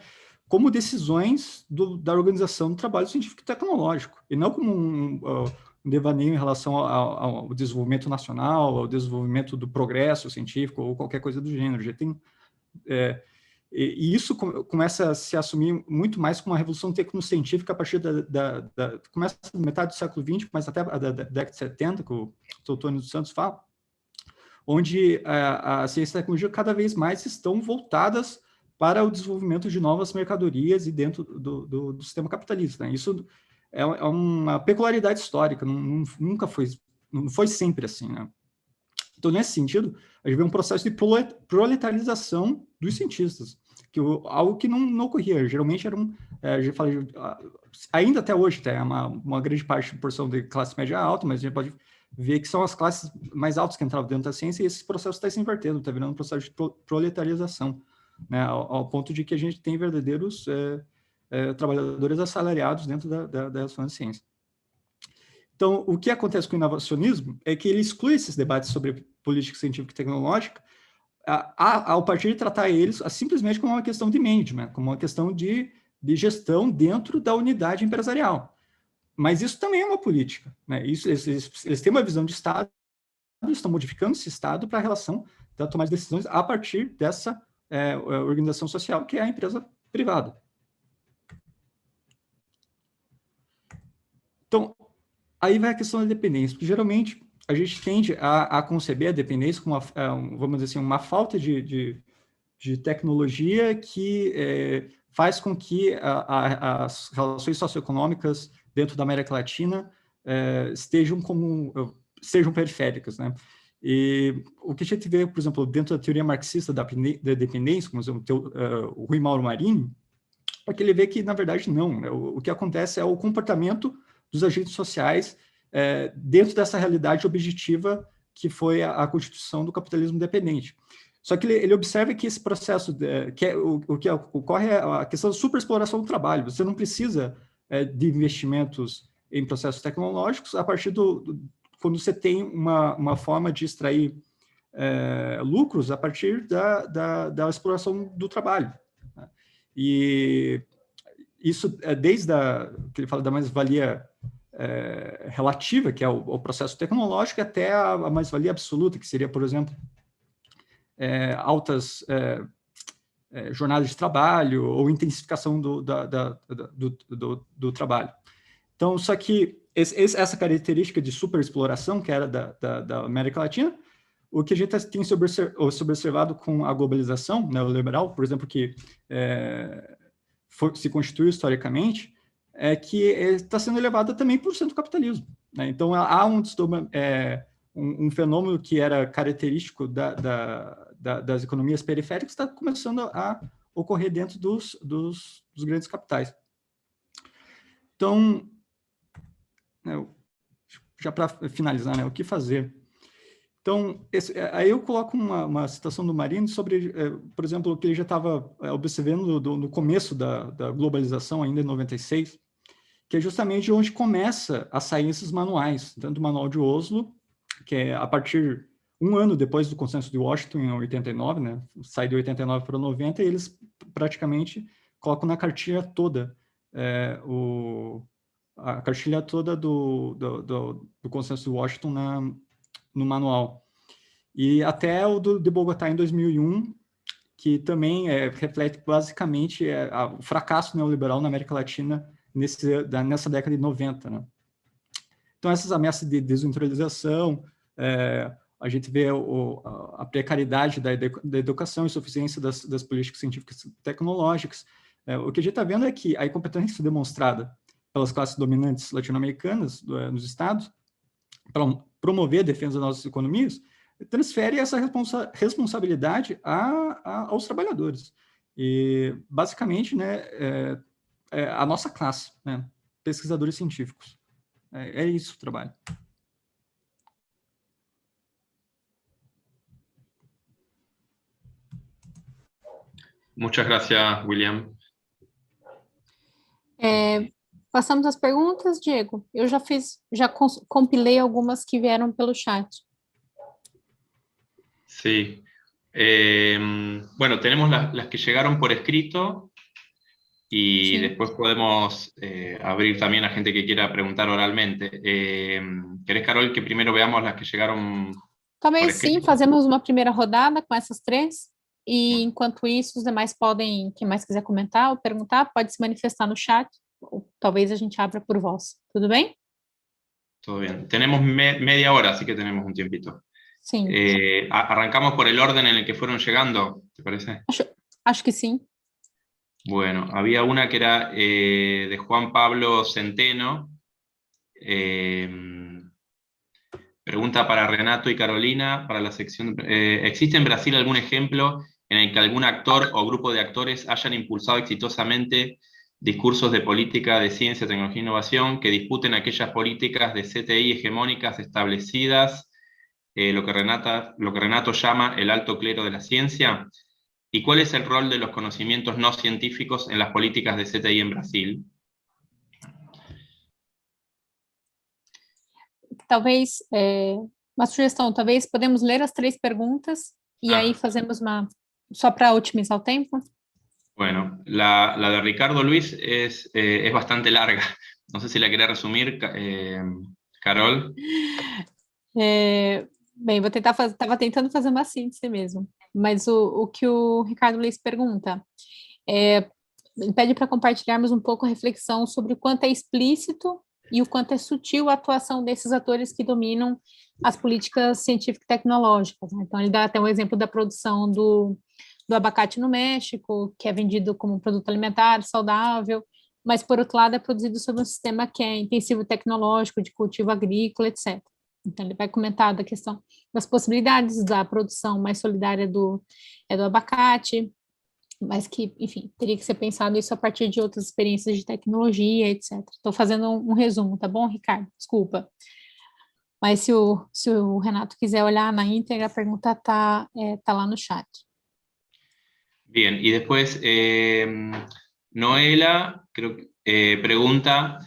como decisões da organização do trabalho científico e tecnológico, e não como um devaneio em relação ao desenvolvimento nacional, ao desenvolvimento do progresso científico ou qualquer coisa do gênero. Já tem... E isso começa a se assumir muito mais como uma revolução tecnocientífica a partir começa na metade do século XX, mas até a década de 70, que o Teotônio dos Santos fala, onde a ciência e a tecnologia cada vez mais estão voltadas para o desenvolvimento de novas mercadorias e dentro do sistema capitalista. Né? Isso é uma peculiaridade histórica, não foi sempre assim, né? Então, nesse sentido, a gente vê um processo de proletarização dos cientistas, algo que não ocorria. Geralmente a gente fala, ainda até hoje tem uma grande parte da porção de classe média alta, mas a gente pode ver que são as classes mais altas que entravam dentro da ciência, e esse processo está se invertendo, está virando um processo de proletarização, né, ao ponto de que a gente tem verdadeiros trabalhadores assalariados dentro da relação de ciência. Então, o que acontece com o inovacionismo é que ele exclui esses debates sobre política científica e tecnológica ao partir de tratar eles simplesmente como uma questão de management, como uma questão de gestão dentro da unidade empresarial. Mas isso também é uma política, né? Eles têm uma visão de Estado, estão modificando esse Estado para a relação da tomada de decisões a partir dessa organização social que é a empresa privada. Então, aí vai a questão da dependência, porque geralmente a gente tende a conceber a dependência como, vamos dizer assim, uma falta de tecnologia que faz com que as relações socioeconômicas dentro da América Latina sejam periféricas, né? E o que a gente vê, por exemplo, dentro da teoria marxista da dependência, como o Rui Mauro Marini, é que ele vê que, na verdade, não. Né? O que acontece é o comportamento dos agentes sociais dentro dessa realidade objetiva que foi a constituição do capitalismo dependente. Só que ele observa que esse processo, o que ocorre é a questão da superexploração do trabalho. Você não precisa de investimentos em processos tecnológicos a partir quando você tem uma forma de extrair lucros a partir da exploração do trabalho. Né? E isso desde que ele fala da mais-valia relativa, que é o processo tecnológico, até a mais-valia absoluta, que seria, por exemplo, altas jornadas de trabalho ou intensificação do trabalho. Então, só que essa característica de superexploração, que era da América Latina, o que a gente tem observado com a globalização neoliberal, por exemplo, que se constituiu historicamente, é que está sendo elevada também por cento do capitalismo. Né? Então, há um fenômeno que era característico das economias periféricas está começando a ocorrer dentro dos grandes capitais. Então, já para finalizar, né, o que fazer? Então, aí eu coloco uma citação do Marini sobre, por exemplo, o que ele já estava observando no começo da globalização, ainda em 96, que é justamente onde começa a sair esses manuais, tanto o Manual de Oslo, que é a partir um ano depois do Consenso de Washington, em 89, né, sai de 89 para 90, e eles praticamente colocam na cartilha toda a cartilha toda do Consenso de Washington no manual. E até o de Bogotá, em 2001, que também reflete basicamente o fracasso neoliberal na América Latina nessa década de 90. Né? Então, essas ameaças de desindustrialização, a gente vê a precariedade da educação, insuficiência das políticas científicas e tecnológicas. O que a gente está vendo é que a incompetência demonstrada pelas classes dominantes latino-americanas nos estados para promover a defesa das nossas economias transfere essa responsabilidade aos trabalhadores. E, basicamente, né, a nossa classe, né, pesquisadores científicos. É isso o trabalho. Muchas gracias, William. Passamos as perguntas, Diego? Eu já compilei algumas que vieram pelo chat. Sí. Bueno, tenemos las que llegaron por escrito y Sí. después podemos abrir también a gente que quiera preguntar oralmente. ¿Querés, Carol, que primero veamos las que llegaron Talvez por escrito? sim, fazemos uma primeira rodada com essas três, e enquanto isso, os demais podem, quem mais quiser comentar ou perguntar, pode se manifestar no chat, ou talvez a gente abra por voz. Tudo bem? Todo bien. Tenemos media hora, así que tenemos un tiempito. Sim. Arrancamos por el orden en el que fueron llegando, ¿te parece? Acho que sim. Bueno, había una que era de Juan Pablo Centeno. Pregunta para Renato y Carolina, para la sección. ¿Existe en Brasil algún ejemplo en el que algún actor o grupo de actores hayan impulsado exitosamente discursos de política de ciencia, tecnología e innovación que disputen aquellas políticas de CTI hegemónicas establecidas, lo que Renato llama el alto clero de la ciencia? ¿Y cuál es el rol de los conocimientos no científicos en las políticas de CTI en Brasil? Talvez, uma sugestão, talvez podemos ler as três perguntas e aí fazemos só para otimizar o tempo. Bueno, la de Ricardo Luis es bastante larga. No sé si la querés resumir, Carol. Bem, estava tentando fazer uma síntese mesmo, mas o que o Ricardo Luiz pergunta, ele pede para compartilharmos um pouco a reflexão sobre o quanto é explícito e o quanto é sutil a atuação desses atores que dominam as políticas científicas e tecnológicas. Né? Então, ele dá até um exemplo da produção do abacate no México, que é vendido como um produto alimentar saudável, mas, por outro lado, é produzido sob um sistema que é intensivo tecnológico, de cultivo agrícola, etc. Então, ele vai comentar da questão das possibilidades da produção mais solidária do abacate, mas que, enfim, teria que ser pensado isso a partir de outras experiências de tecnologia, etc. Estou fazendo um resumo, tá bom, Ricardo? Desculpa. Mas se o Renato quiser olhar na íntegra, a pergunta está lá no chat. Bien, y después Noela, creo que pregunta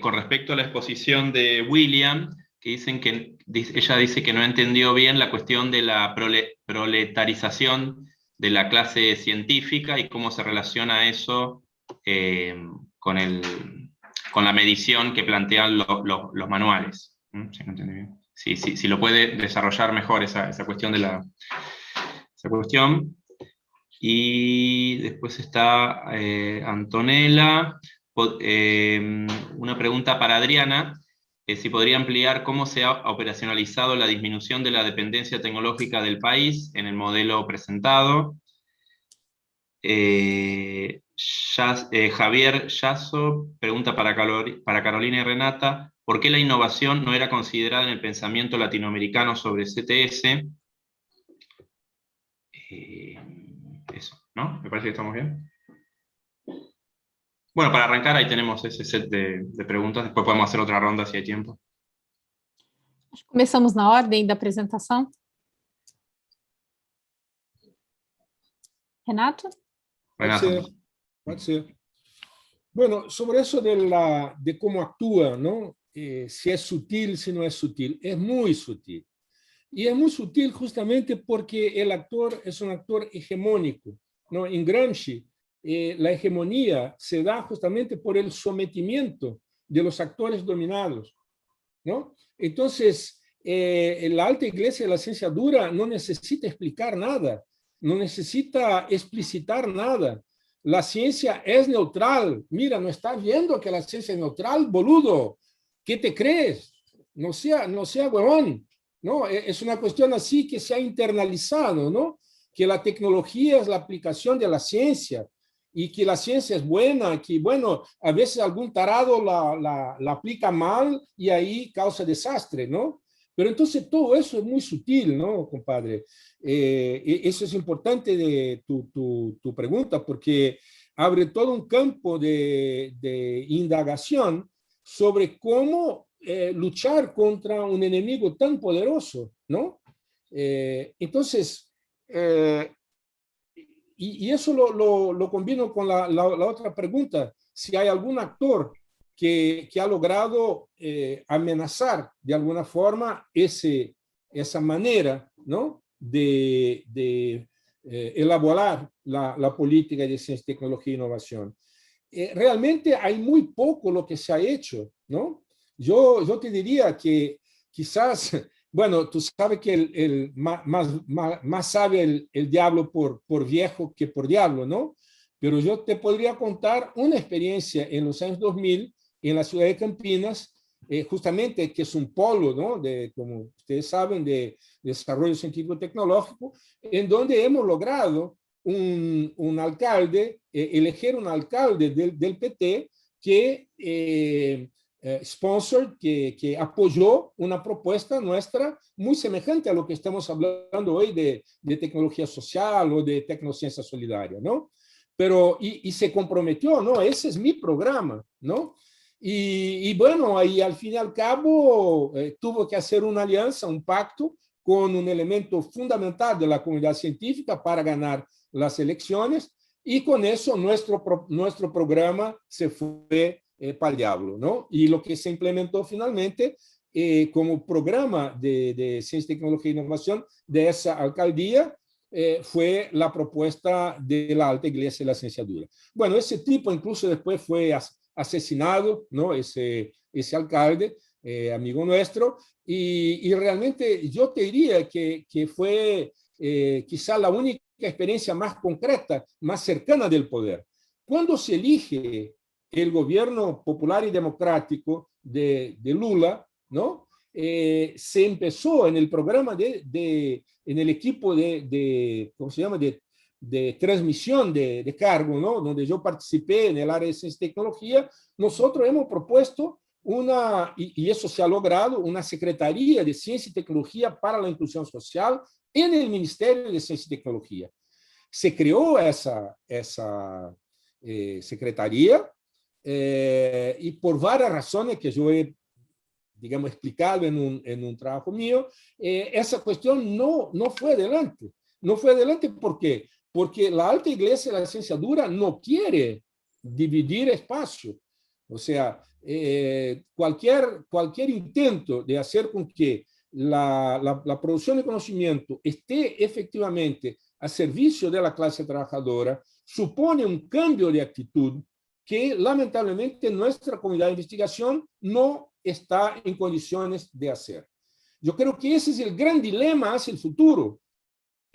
con respecto a la exposición de William, que ella dice que no entendió bien la cuestión de la proletarización de la clase científica y cómo se relaciona eso con la medición que plantean los manuales. Si no entendí bien. Si lo puede desarrollar mejor esa cuestión de esa cuestión. Y después está Antonella, una pregunta para Adriana, si podría ampliar cómo se ha operacionalizado la disminución de la dependencia tecnológica del país en el modelo presentado. Javier Yasso pregunta para Carolina y Renata, ¿por qué la innovación no era considerada en el pensamiento latinoamericano sobre CTS? Eso, ¿no? Me parece que estamos bien. Bueno, para arrancar ahí tenemos ese set de preguntas, después podemos hacer otra ronda si hay tiempo. Começamos na ordem da apresentação. Renato? Puede ser. Bueno, sobre eso de cómo actúa, ¿no? Si es sutil, si no es sutil. Es muy sutil. Y es muy sutil justamente porque el actor es un actor hegemónico, ¿no? En Gramsci, la hegemonía se da justamente por el sometimiento de los actores dominados, ¿no? Entonces, la alta iglesia de la ciencia dura no necesita explicar nada, no necesita explicitar nada. La ciencia es neutral. Mira, ¿no estás viendo que la ciencia es neutral, boludo? ¿Qué te crees? No sea huevón. ¿No? Es una cuestión así que se ha internalizado, ¿no? Que la tecnología es la aplicación de la ciencia y que la ciencia es buena, que, bueno, a veces algún tarado la aplica mal y ahí causa desastre, ¿no? Pero entonces todo eso es muy sutil, ¿no, compadre? Eso es importante de tu pregunta, porque abre todo un campo de indagación sobre cómo luchar contra un enemigo tan poderoso, ¿no? Entonces, y eso lo combino con la otra pregunta, si hay algún actor que ha logrado amenazar de alguna forma esa manera, ¿no? de elaborar la política de ciencia, tecnología e innovación. Realmente hay muy poco lo que se ha hecho, ¿no? Yo te diría que quizás, bueno, tú sabes que más sabe el diablo por viejo que por diablo, ¿no? Pero yo te podría contar una experiencia en los años 2000 en la ciudad de Campinas, justamente que es un polo, ¿no? Como ustedes saben, de desarrollo científico-tecnológico, en donde hemos logrado un alcalde, elegir un alcalde del PT que que apoyó una propuesta nuestra muy semejante a lo que estamos hablando hoy de tecnología social o de tecnociencia solidaria, ¿no? Pero, y se comprometió, ¿no? Ese es mi programa, ¿no? Y bueno, ahí al fin y al cabo tuvo que hacer una alianza, un pacto con un elemento fundamental de la comunidad científica para ganar las elecciones, y con eso nuestro programa se fue para el diablo, ¿no? Y lo que se implementó finalmente como programa de ciencia, tecnología e innovación de esa alcaldía fue la propuesta de la alta iglesia de la ciencia dura. Bueno, ese tipo incluso después fue asesinado, ¿no? Ese alcalde, amigo nuestro, y realmente yo te diría que fue quizá la única experiencia más concreta, más cercana del poder. Cuando se elige el gobierno popular y democrático de Lula, ¿no? Se empezó en el programa en el equipo ¿cómo se llama? De transmisión de cargo, ¿no? Donde yo participé en el área de ciencia y tecnología. Nosotros hemos propuesto y eso se ha logrado, una Secretaría de Ciencia y Tecnología para la Inclusión Social en el Ministerio de Ciencia y Tecnología. Se creó esa secretaría y por varias razones que yo he, digamos, explicado en un trabajo mío, esa cuestión no fue adelante. No fue adelante, ¿por qué? porque la alta iglesia de la ciencia dura no quiere dividir espacio. O sea, cualquier intento de hacer con que la producción de conocimiento esté efectivamente a servicio de la clase trabajadora supone un cambio de actitud que lamentablemente nuestra comunidad de investigación no está en condiciones de hacer. Yo creo que ese es el gran dilema hacia el futuro.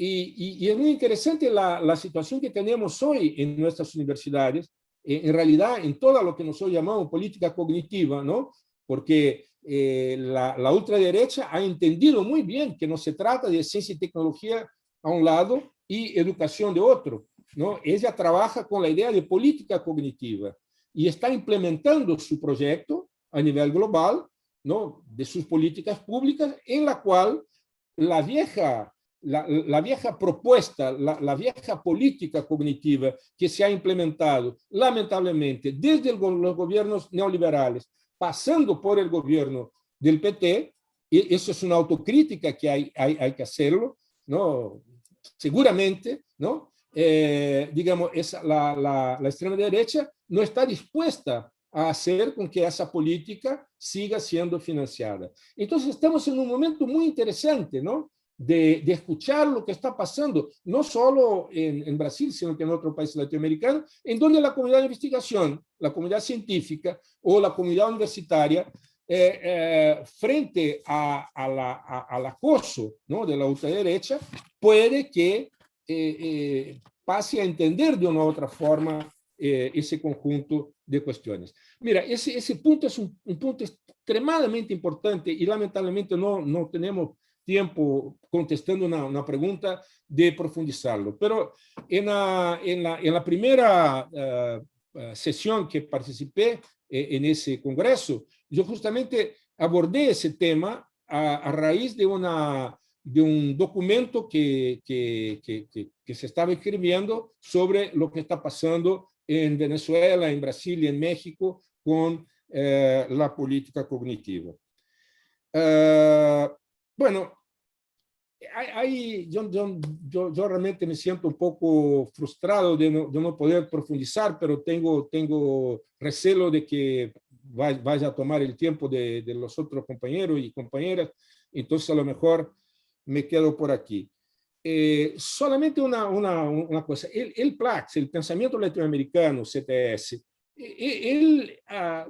Y es muy interesante la situación que tenemos hoy en nuestras universidades, en realidad en todo lo que nosotros llamamos política cognitiva, ¿no? Porque la ultraderecha ha entendido muy bien que no se trata de ciencia y tecnología a un lado y educación de otro, ¿no? Ella trabaja con la idea de política cognitiva y está implementando su proyecto a nivel global, ¿no? De sus políticas públicas, en la cual la vieja propuesta, la vieja política cognitiva que se ha implementado, lamentablemente, desde los gobiernos neoliberales, pasando por el gobierno del PT, y eso es una autocrítica que hay que hacerlo, ¿no? Seguramente, ¿no? Digamos, la extrema derecha no está dispuesta a hacer con que esa política siga siendo financiada. Entonces, estamos en un momento muy interesante, ¿no? De escuchar lo que está pasando, no solo en Brasil, sino que en otros países latinoamericanos, en donde la comunidad de investigación, la comunidad científica o la comunidad universitaria, frente al acoso, ¿no? De la ultraderecha, puede que pase a entender de una u otra forma ese conjunto de cuestiones. Mira, ese punto es un punto extremadamente importante y lamentablemente no tenemos tiempo contestando una pregunta de profundizarlo. Pero en la primera sesión que participé en ese congreso, yo justamente abordé ese tema a raíz de un documento que se estaba escribiendo sobre lo que está pasando en Venezuela, en Brasil y en México con la política cognitiva. Bueno, yo realmente me siento un poco frustrado de no poder profundizar, pero tengo recelo de que vaya a tomar el tiempo de los otros compañeros y compañeras, entonces a lo mejor me quedo por aquí. Solamente una cosa, el PLACS, el pensamiento latinoamericano, CTS, él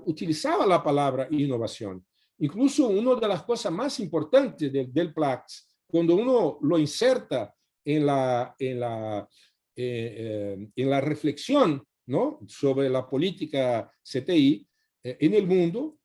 utilizaba la palabra innovación. Incluso una de las cosas más importantes del PLACS, cuando uno lo inserta en la reflexión, ¿no? Sobre la política CTI en el mundo,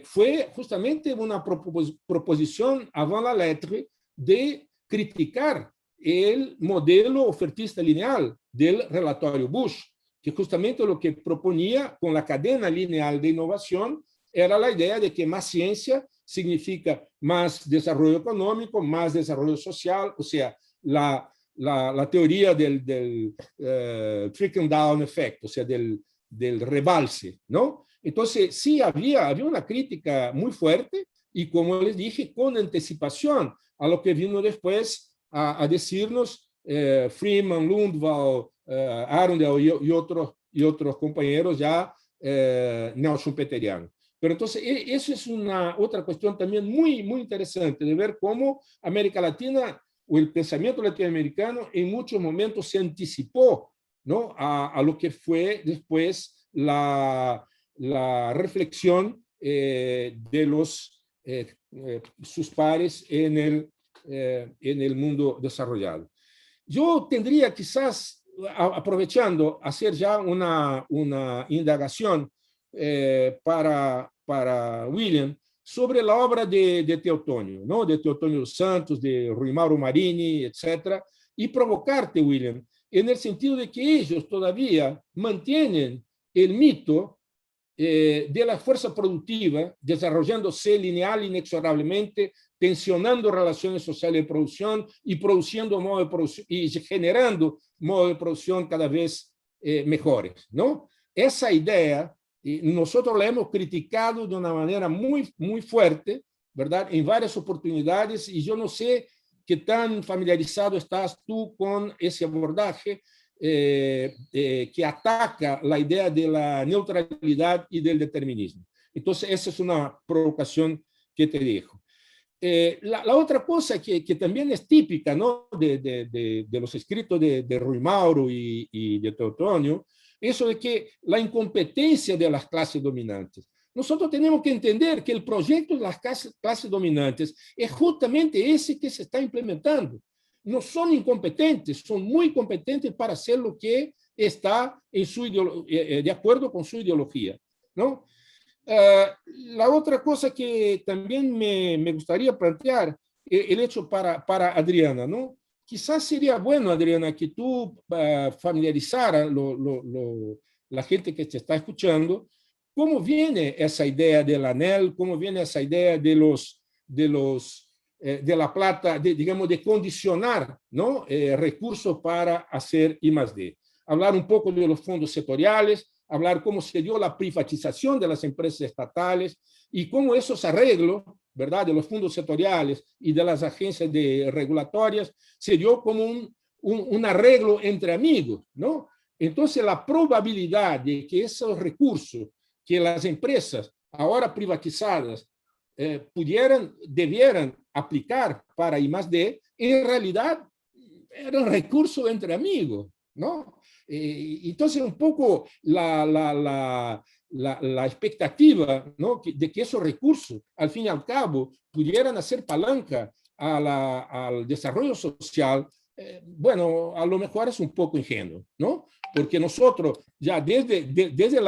fue justamente una proposición avant la lettre de criticar el modelo ofertista lineal del relatorio Bush, que justamente lo que proponía con la cadena lineal de innovación era la idea de que más ciencia significa más desarrollo económico, más desarrollo social, o sea, la teoría del trickle down effect, o sea, del rebalse, ¿no? Entonces, sí, había una crítica muy fuerte y, como les dije, con anticipación a lo que vino después a decirnos Freeman, Lundvall, Arundel y otros compañeros ya neoschumpeterianos. Pero entonces, eso es otra cuestión también muy interesante de ver cómo América Latina o el pensamiento latinoamericano en muchos momentos se anticipó, ¿no? a lo que fue después la reflexión de sus pares en el mundo desarrollado. Yo tendría quizás, aprovechando, hacer ya una indagación para William sobre la obra de Teotonio, ¿no? De Teotonio dos Santos, de Rui Mauro Marini, etc. Y provocarte, William, en el sentido de que ellos todavía mantienen el mito de la fuerza productiva desarrollándose lineal inexorablemente, tensionando relaciones sociales de producción y produciendo modo de producción y generando modos de producción cada vez mejores, ¿no? Esa idea nosotros la hemos criticado de una manera muy fuerte, ¿verdad? En varias oportunidades, y yo no sé qué tan familiarizado estás tú con ese abordaje que ataca la idea de la neutralidad y del determinismo. Entonces, esa es una provocación que te dejo. La otra cosa que también es típica, ¿no?, de los escritos de Rui Mauro y de Teotonio, eso de que la incompetencia de las clases dominantes. Nosotros tenemos que entender que el proyecto de las clases dominantes es justamente ese que se está implementando. No son incompetentes, son muy competentes para hacer lo que está en de acuerdo con su ideología, ¿no? La otra cosa que también me gustaría plantear, el hecho para Adriana, ¿no? Quizás sería bueno, Adriana, que tú familiarizaras la gente que te está escuchando, cómo viene esa idea del ANEL, cómo viene esa idea de la plata, digamos, de condicionar, ¿no?, recursos para hacer I+D. Hablar un poco de los fondos sectoriales, hablar cómo se dio la privatización de las empresas estatales y cómo esos arreglos, ¿verdad?, de los fondos sectoriales y de las agencias regulatorias se dio como un arreglo entre amigos, ¿no? Entonces, la probabilidad de que esos recursos que las empresas ahora privatizadas debieran aplicar para I+D, en realidad eran recursos entre amigos, ¿no? Entonces, un poco la expectativa, ¿no?, de que esos recursos, al fin y al cabo, pudieran hacer palanca al desarrollo social, bueno, a lo mejor es un poco ingenuo, ¿no? Porque nosotros ya desde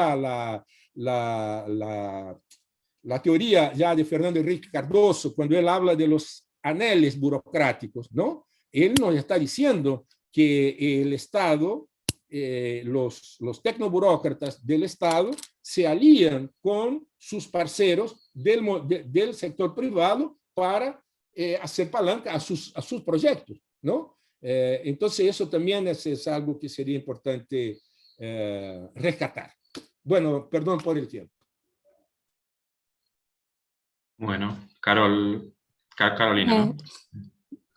la teoría ya de Fernando Henrique Cardoso, cuando él habla de los aneles burocráticos, ¿no?, él nos está diciendo que el Estado, los tecnoburócratas del Estado se alían con sus parceros del sector privado para hacer palanca a sus proyectos, ¿no? Entonces, eso también es algo que sería importante rescatar. Bueno, perdón por el tiempo. Bueno, Carolina, ¿no?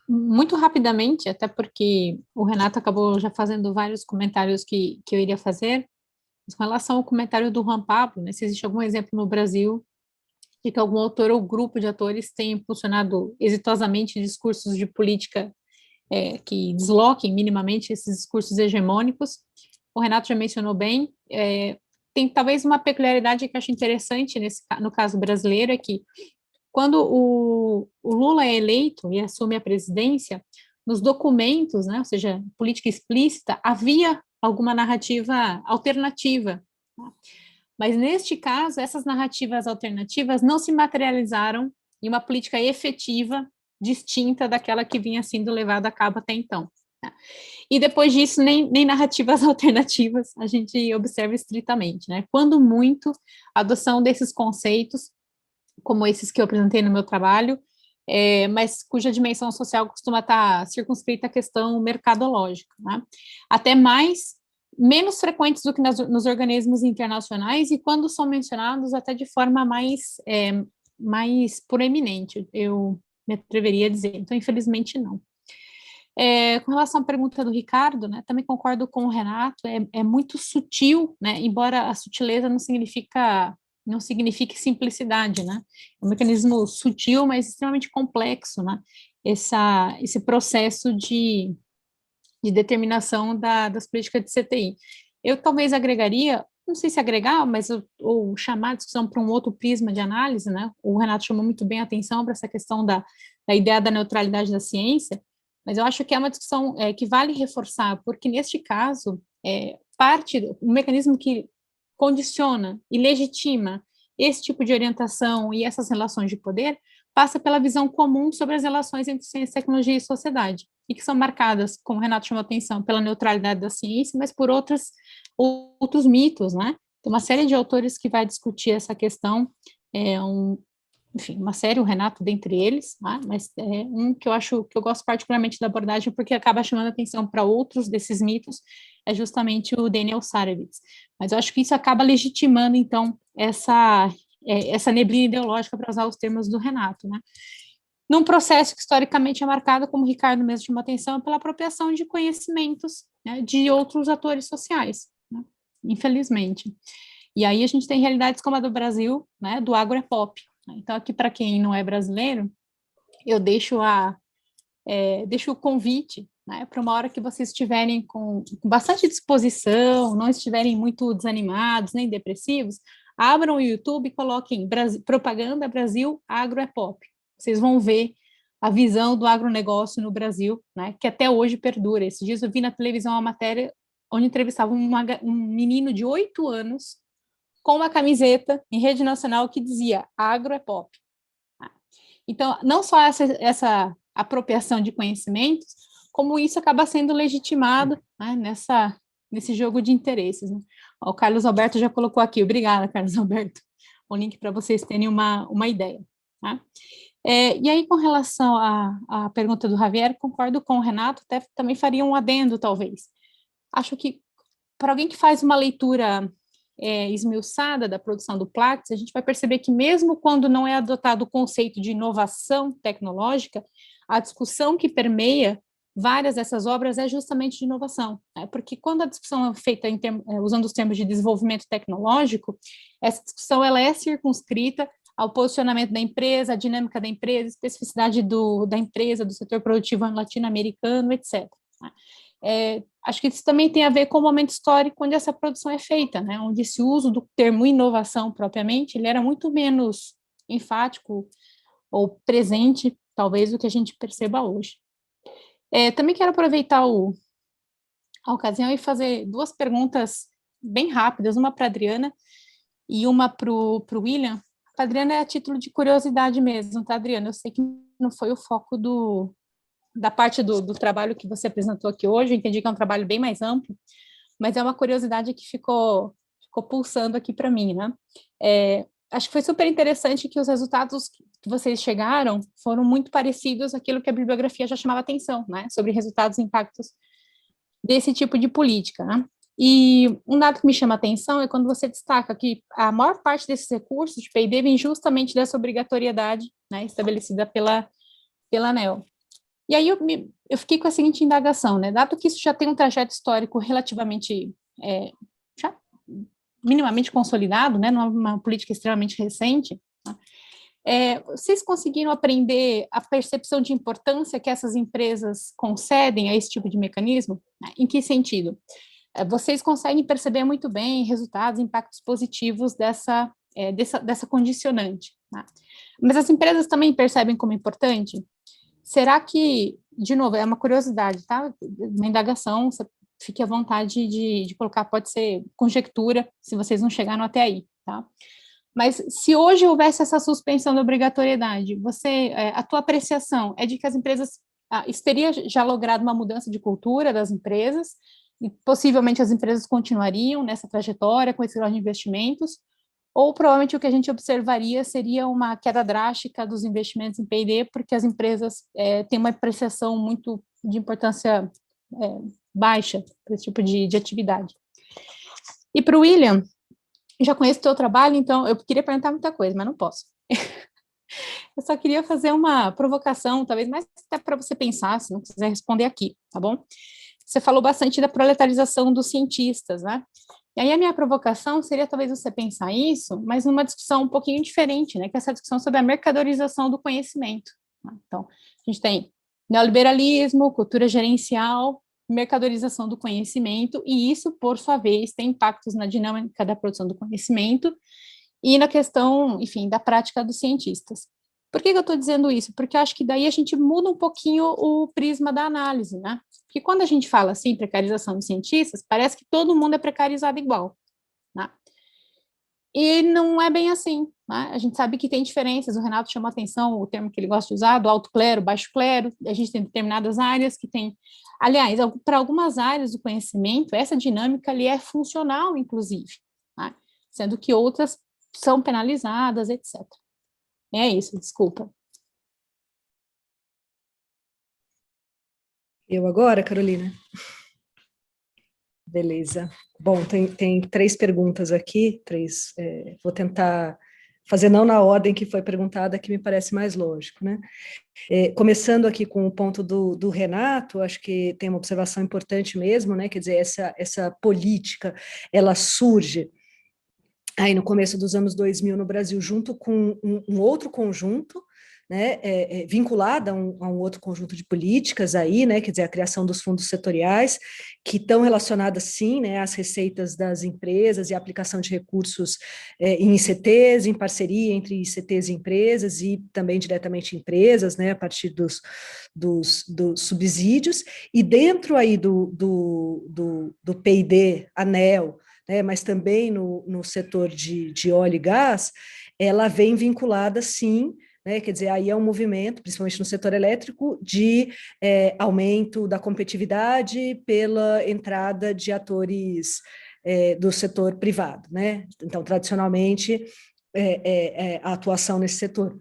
Muito rapidamente, até porque o Renato acabou já fazendo vários comentários que eu iria fazer, mas com relação ao comentário do Juan Pablo, né, se existe algum exemplo no Brasil de que algum autor ou grupo de atores tenha impulsionado exitosamente discursos de política que desloquem minimamente esses discursos hegemônicos, o Renato já mencionou bem, tem talvez uma peculiaridade que eu acho interessante no caso brasileiro, é que quando o Lula é eleito e assume a presidência, nos documentos, né, ou seja, política explícita, havia alguma narrativa alternativa. Mas, neste caso, essas narrativas alternativas não se materializaram em uma política efetiva, distinta daquela que vinha sendo levada a cabo até então. E depois disso, nem narrativas alternativas a gente observa estritamente, né? Quando muito, a adoção desses conceitos, como esses que eu apresentei no meu trabalho, mas cuja dimensão social costuma estar circunscrita à questão mercadológica, né? Até menos frequentes do que nos organismos internacionais, e quando são mencionados até de forma mais proeminente, eu me atreveria a dizer. Então, infelizmente, não. Com relação à pergunta do Ricardo, né, também concordo com o Renato, é muito sutil, né, embora a sutileza não signifique simplicidade, né? É um mecanismo sutil, mas extremamente complexo, né? Esse processo de determinação das políticas de CTI. Eu talvez agregaria, não sei se agregar, mas ou chamar a discussão para um outro prisma de análise, né? O Renato chamou muito bem a atenção para essa questão da ideia da neutralidade da ciência, mas eu acho que é uma discussão que vale reforçar, porque neste caso, um mecanismo que condiciona e legitima esse tipo de orientação e essas relações de poder passa pela visão comum sobre as relações entre ciência, tecnologia e sociedade, e que são marcadas, como o Renato chamou a atenção, pela neutralidade da ciência, mas por outros mitos, né? Tem uma série de autores que vai discutir essa questão, enfim, uma série, o Renato dentre eles, né? Mas um que eu gosto particularmente da abordagem, porque acaba chamando a atenção para outros desses mitos, é justamente o Daniel Sarevitz. Mas eu acho que isso acaba legitimando, então, essa neblina ideológica, para usar os termos do Renato, né? num processo que historicamente é marcado, como o Ricardo mesmo chamou atenção, pela apropriação de conhecimentos, né, de outros atores sociais, né, infelizmente. E aí a gente tem realidades como a do Brasil, né, do agro é pop. Então, aqui, para quem não é brasileiro, eu deixo o convite, né, para uma hora que vocês estiverem com bastante disposição, não estiverem muito desanimados, nem depressivos, abram o YouTube e coloquem Propaganda Brasil Agro é Pop. Vocês vão ver a visão do agronegócio no Brasil, né, que até hoje perdura. Esses dias eu vi na televisão uma matéria onde entrevistavam um menino de 8 anos com uma camiseta em rede nacional que dizia agro é pop. Então, não só essa apropriação de conhecimentos, como isso acaba sendo legitimado, né, nesse jogo de interesses. Né? O Carlos Alberto já colocou aqui, obrigada, Carlos Alberto, o link para vocês terem uma ideia. Tá? E aí, com relação à pergunta do Javier, concordo com o Renato, até também faria um adendo, talvez. Acho que, para alguém que faz uma leitura esmiuçada da produção do Platts, a gente vai perceber que mesmo quando não é adotado o conceito de inovação tecnológica, a discussão que permeia várias dessas obras é justamente de inovação, né? Porque quando a discussão é feita usando os termos de desenvolvimento tecnológico, essa discussão ela é circunscrita ao posicionamento da empresa, a dinâmica da empresa, a especificidade da empresa, do setor produtivo latino-americano, etc. Acho que isso também tem a ver com o momento histórico onde essa produção é feita, né? Onde esse uso do termo inovação propriamente, ele era muito menos enfático ou presente, talvez, do que a gente perceba hoje. Também quero aproveitar a ocasião e fazer 2 perguntas bem rápidas, uma para a Adriana e uma para o William. A Adriana é a título de curiosidade mesmo, tá, Adriana? Eu sei que não foi o foco da parte do trabalho que você apresentou aqui hoje, eu entendi que é um trabalho bem mais amplo, mas é uma curiosidade que ficou pulsando aqui para mim, né? Acho que foi super interessante que os resultados que vocês chegaram foram muito parecidos àquilo que a bibliografia já chamava atenção, né? Sobre resultados e impactos desse tipo de política, né? E um dado que me chama a atenção é quando você destaca que a maior parte desses recursos de P&D vem justamente dessa obrigatoriedade, né, estabelecida pela ANEEL. E aí eu fiquei com a seguinte indagação, né? Dado que isso já tem um trajeto histórico relativamente já minimamente consolidado, né? Numa política extremamente recente, né? Vocês conseguiram aprender a percepção de importância que essas empresas concedem a esse tipo de mecanismo? Em que sentido? Vocês conseguem perceber muito bem resultados, impactos positivos dessa condicionante, né? Mas as empresas também percebem como importante? Será que, de novo, é uma curiosidade, tá? Uma indagação, você fique à vontade de colocar, pode ser conjectura, se vocês não chegaram até aí, tá? Mas se hoje houvesse essa suspensão da obrigatoriedade, a tua apreciação é de que as empresas, isso teria já logrado uma mudança de cultura das empresas, e possivelmente as empresas continuariam nessa trajetória com esse grau de investimentos, ou provavelmente o que a gente observaria seria uma queda drástica dos investimentos em P&D, porque as empresas têm uma apreciação muito de importância baixa para esse tipo de atividade. E para o William, já conheço o teu trabalho, então eu queria perguntar muita coisa, mas não posso. Eu só queria fazer uma provocação, talvez mais até para você pensar, se não quiser responder aqui, tá bom? Você falou bastante da proletarização dos cientistas, né? E aí a minha provocação seria talvez você pensar isso, mas numa discussão um pouquinho diferente, né? Que é essa discussão sobre a mercadorização do conhecimento. Né? Então, a gente tem neoliberalismo, cultura gerencial, mercadorização do conhecimento, e isso, por sua vez, tem impactos na dinâmica da produção do conhecimento e na questão, enfim, da prática dos cientistas. Por que eu estou dizendo isso? Porque eu acho que daí a gente muda um pouquinho o prisma da análise, né? Porque quando a gente fala assim, precarização dos cientistas, parece que todo mundo é precarizado igual, né? E não é bem assim, né? A gente sabe que tem diferenças, o Renato chamou a atenção, o termo que ele gosta de usar, do alto clero, baixo clero, a gente tem determinadas áreas que tem, aliás, para algumas áreas do conhecimento, essa dinâmica ali é funcional, inclusive, né? Sendo que outras são penalizadas, etc. É isso, desculpa. Eu agora, Carolina? Beleza. Bom, tem 3 perguntas aqui, vou tentar fazer não na ordem que foi perguntada, que me parece mais lógico, né? Começando aqui com o ponto do Renato, acho que tem uma observação importante mesmo, né? Quer dizer, essa política, ela surge aí no começo dos anos 2000 no Brasil, junto com um outro conjunto, né, vinculada a um outro conjunto de políticas aí, né, quer dizer, a criação dos fundos setoriais, que estão relacionadas, sim, né, às receitas das empresas e a aplicação de recursos em ICTs, em parceria entre ICTs e empresas, e também diretamente empresas, né, a partir dos subsídios, e dentro aí do P&D, ANEEL, né, mas também no setor de óleo e gás, ela vem vinculada, sim, né, quer dizer, aí é um movimento, principalmente no setor elétrico, de aumento da competitividade pela entrada de atores do setor privado, né? Então, tradicionalmente, a atuação nesse setor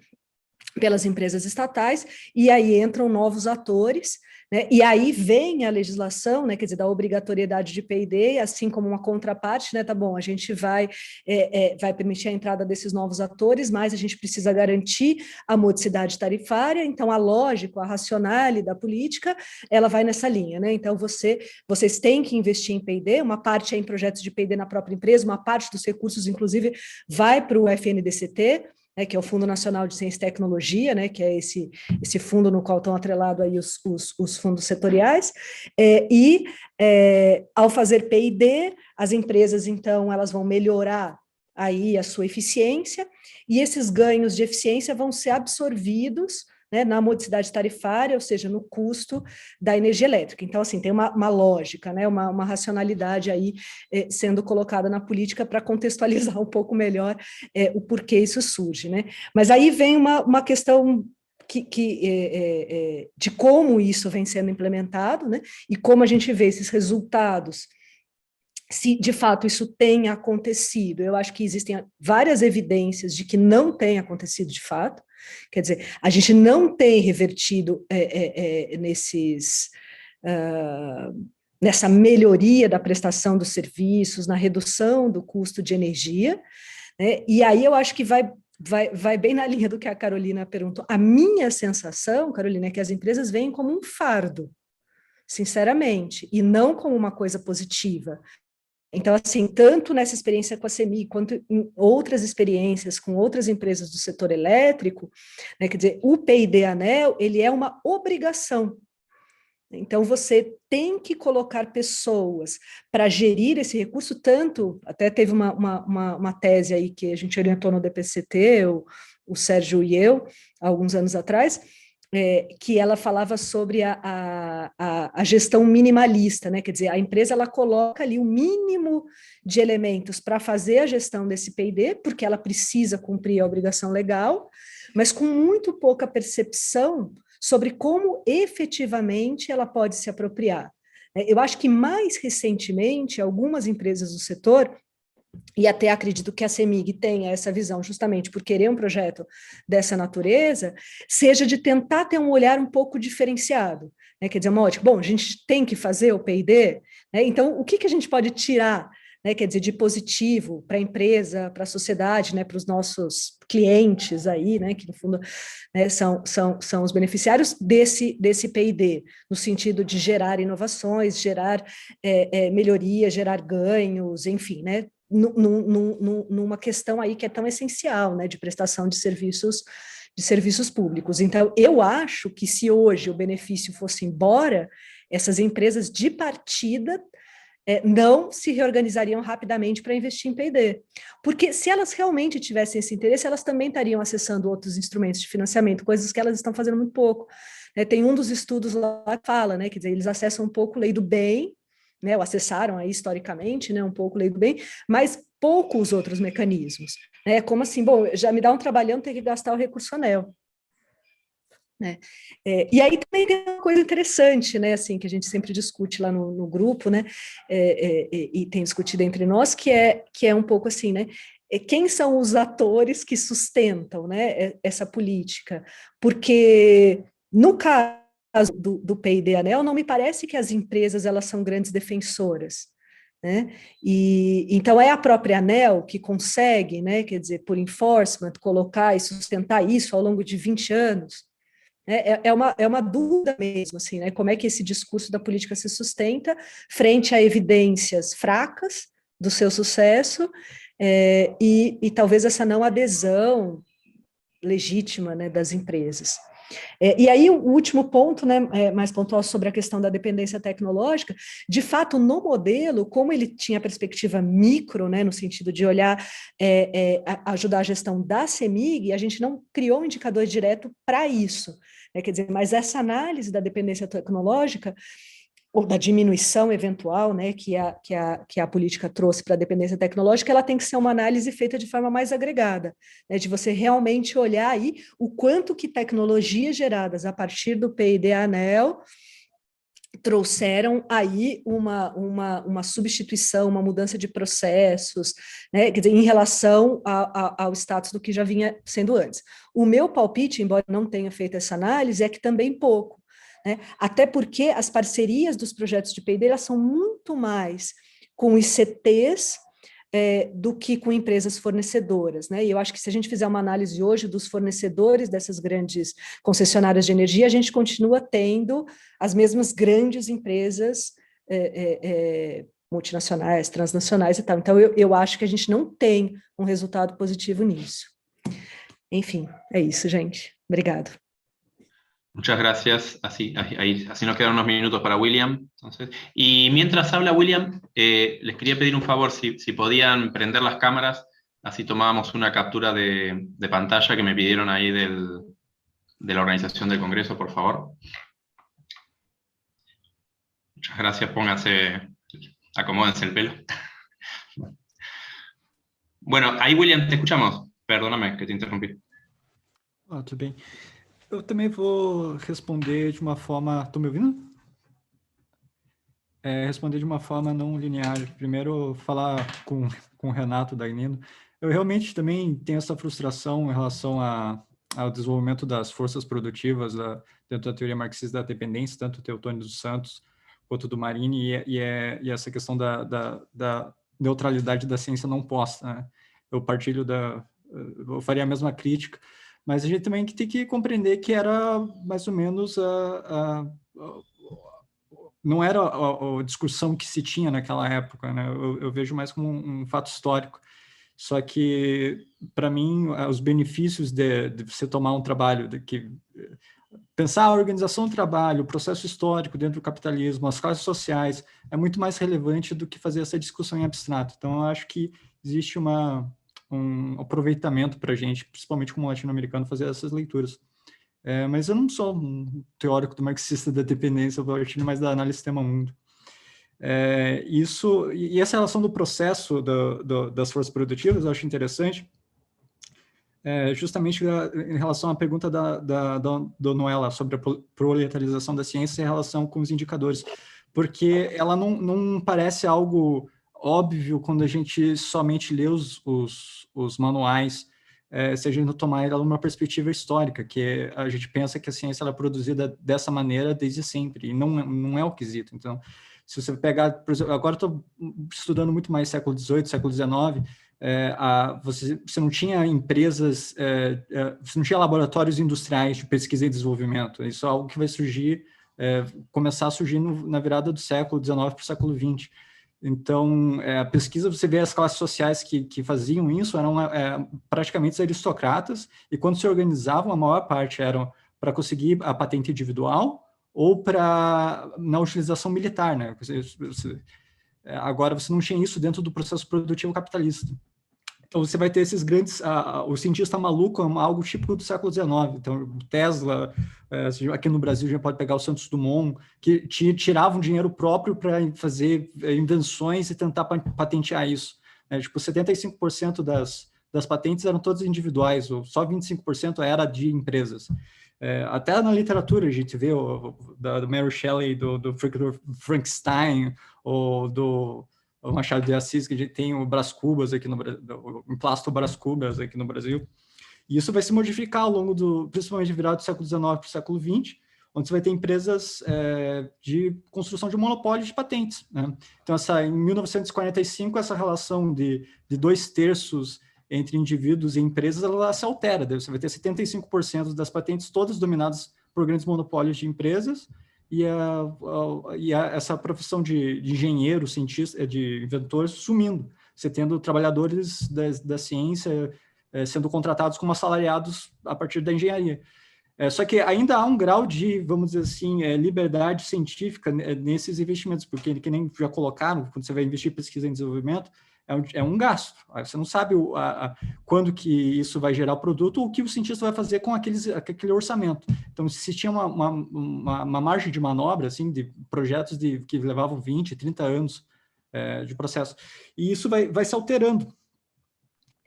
pelas empresas estatais, e aí entram novos atores, né, e aí vem a legislação, né, quer dizer, da obrigatoriedade de P&D, assim como uma contraparte, né, tá bom, a gente vai permitir a entrada desses novos atores, mas a gente precisa garantir a modicidade tarifária, então a lógica, a racionale da política, ela vai nessa linha, né, então vocês têm que investir em P&D, uma parte é em projetos de P&D na própria empresa, uma parte dos recursos, inclusive, vai para o FNDCT, que é o Fundo Nacional de Ciência e Tecnologia, né, que é esse fundo no qual estão atrelados aí os fundos setoriais, ao fazer P&D, as empresas, então, elas vão melhorar aí a sua eficiência, e esses ganhos de eficiência vão ser absorvidos, né, na modicidade tarifária, ou seja, no custo da energia elétrica. Então, assim, tem uma lógica, né, uma racionalidade aí sendo colocada na política para contextualizar um pouco melhor o porquê isso surge, né? Mas aí vem uma questão de como isso vem sendo implementado, né, e como a gente vê esses resultados, se de fato isso tem acontecido. Eu acho que existem várias evidências de que não tem acontecido de fato, quer dizer, a gente não tem revertido nessa melhoria da prestação dos serviços, na redução do custo de energia, né? E aí eu acho que vai bem na linha do que a Carolina perguntou. A minha sensação, Carolina, é que as empresas veem como um fardo, sinceramente, e não como uma coisa positiva. Então, assim, tanto nessa experiência com a CEMIG, quanto em outras experiências com outras empresas do setor elétrico, né, quer dizer, o P&D ANEEL, ele é uma obrigação. Então, você tem que colocar pessoas para gerir esse recurso, tanto, até teve uma tese aí que a gente orientou no DPCT, o Sérgio e eu, há alguns anos atrás, que ela falava sobre a gestão minimalista, né? Quer dizer, a empresa ela coloca ali o mínimo de elementos para fazer a gestão desse P&D, porque ela precisa cumprir a obrigação legal, mas com muito pouca percepção sobre como efetivamente ela pode se apropriar. Eu acho que mais recentemente, algumas empresas do setor, e até acredito que a CEMIG tenha essa visão, justamente por querer um projeto dessa natureza, seja de tentar ter um olhar um pouco diferenciado, né? Quer dizer, uma ótica, bom, a gente tem que fazer o P&D, né? Então o que a gente pode tirar, né, quer dizer, de positivo para a empresa, para a sociedade, né, para os nossos clientes aí, né, que no fundo, né, são os beneficiários desse P&D, no sentido de gerar inovações, gerar melhoria, gerar ganhos, enfim, né, numa questão aí que é tão essencial, né, de prestação de serviços públicos. Então, eu acho que se hoje o benefício fosse embora, essas empresas de partida não se reorganizariam rapidamente para investir em P&D. Porque se elas realmente tivessem esse interesse, elas também estariam acessando outros instrumentos de financiamento, coisas que elas estão fazendo muito pouco. Tem um dos estudos lá que fala, né, quer dizer, eles acessam um pouco lei do bem, né, ou acessaram aí historicamente, né, um pouco lei do bem, mas pouco os outros mecanismos. Né, como assim, bom, já me dá um trabalhão ter que gastar o recurso ANEEL. Né? E aí também tem uma coisa interessante, né, assim, que a gente sempre discute lá no grupo, né, e tem discutido entre nós, que é um pouco assim, né, quem são os atores que sustentam, né, essa política? Porque no caso do P&D ANEEL, não me parece que as empresas elas são grandes defensoras. né? E então é a própria ANEEL que consegue, né, quer dizer, por enforcement, colocar e sustentar isso ao longo de 20 anos. É uma dúvida mesmo, assim, né? Como é que esse discurso da política se sustenta frente a evidências fracas do seu sucesso e talvez essa não adesão legítima, né, das empresas. E aí, o último ponto, né, mais pontual sobre a questão da dependência tecnológica, de fato, no modelo, como ele tinha perspectiva micro, né, no sentido de olhar, ajudar a gestão da CEMIG, a gente não criou um indicador direto para isso, né, quer dizer, mas essa análise da dependência tecnológica, ou da diminuição eventual, né, que a política trouxe para a dependência tecnológica, ela tem que ser uma análise feita de forma mais agregada, né, de você realmente olhar aí o quanto que tecnologias geradas a partir do PID ANEEL trouxeram aí uma substituição, uma mudança de processos, né, quer dizer, em relação ao status do que já vinha sendo antes. O meu palpite, embora não tenha feito essa análise, é que também pouco, né? Até porque as parcerias dos projetos de P&D elas são muito mais com ICTs do que com empresas fornecedoras, né? E eu acho que se a gente fizer uma análise hoje dos fornecedores dessas grandes concessionárias de energia, a gente continua tendo as mesmas grandes empresas multinacionais, transnacionais e tal. Então, eu acho que a gente não tem um resultado positivo nisso. Enfim, é isso, gente. Obrigado. Muchas gracias. Así nos quedan unos minutos para William. Entonces, y mientras habla William, les quería pedir un favor, si podían prender las cámaras, así tomábamos una captura de pantalla que me pidieron ahí de la organización del Congreso, por favor. Muchas gracias, acomódense el pelo. Bueno, ahí William, te escuchamos. Perdóname que te interrumpí. Tudo bem. Eu também vou responder de uma forma... Estão me ouvindo? Responder de uma forma não linear. Primeiro, falar com o Renato Dagnino. Eu realmente também tenho essa frustração em relação ao desenvolvimento das forças produtivas dentro da teoria marxista da dependência, tanto do Teotônio dos Santos quanto do Marini, e essa questão da neutralidade da ciência não posta, né? Eu faria a mesma crítica, mas a gente também tem que compreender que era mais ou menos não era a discussão que se tinha naquela época, né? Eu vejo mais como um fato histórico. Só que, para mim, os benefícios de você tomar um trabalho, pensar a organização do trabalho, o processo histórico dentro do capitalismo, as classes sociais, é muito mais relevante do que fazer essa discussão em abstrato. Então, eu acho que existe um aproveitamento para a gente, principalmente como latino-americano, fazer essas leituras. Mas eu não sou um teórico do marxista da dependência, eu partilho mais da análise sistema-mundo. E essa relação do processo das forças produtivas eu acho interessante, justamente em relação à pergunta da Noela sobre a proletarização da ciência em relação com os indicadores, porque ela não parece algo óbvio quando a gente somente lê os manuais, se a gente não tomar ela numa perspectiva histórica, que a gente pensa que a ciência ela é produzida dessa maneira desde sempre, e não é o quesito. Então, se você pegar, por exemplo, agora estou estudando muito mais século XVIII, século XIX, você não tinha empresas, você não tinha laboratórios industriais de pesquisa e desenvolvimento. Isso é algo que vai surgir, começar a surgir na virada do século XIX para o século XX. Então, a pesquisa, você vê as classes sociais que faziam isso, eram praticamente aristocratas, e quando se organizavam, a maior parte eram para conseguir a patente individual ou na utilização militar, né? Agora, você não tinha isso dentro do processo produtivo capitalista. Então, você vai ter esses grandes... o cientista maluco é algo típico do século XIX. Então, Tesla, aqui no Brasil, a gente pode pegar o Santos Dumont, que tiravam dinheiro próprio para fazer invenções e tentar patentear isso. Tipo, 75% das patentes eram todas individuais, ou só 25% era de empresas. Até na literatura, a gente vê da Mary Shelley, do Frankenstein, ou do... o Machado de Assis, que a gente tem o Brás Cubas aqui no Brasil, o emplasto Brás Cubas aqui no Brasil. E isso vai se modificar ao longo principalmente virado do século XIX para o século XX, onde você vai ter empresas de construção de monopólio de patentes, né? Então, em 1945, essa relação de 2/3 entre indivíduos e empresas, ela se altera. Você vai ter 75% das patentes todas dominadas por grandes monopólios de empresas, e essa profissão de engenheiro, cientista, de inventor sumindo. Você tendo trabalhadores da ciência sendo contratados como assalariados a partir da engenharia. Só que ainda há um grau de, vamos dizer assim, liberdade científica nesses investimentos, porque, que nem já colocaram, quando você vai investir em pesquisa e desenvolvimento, é um gasto. Você não sabe quando que isso vai gerar o produto ou o que o cientista vai fazer com aquele orçamento. Então, se tinha uma margem de manobra, assim, de projetos que levavam 20, 30 anos de processo. E isso vai se alterando.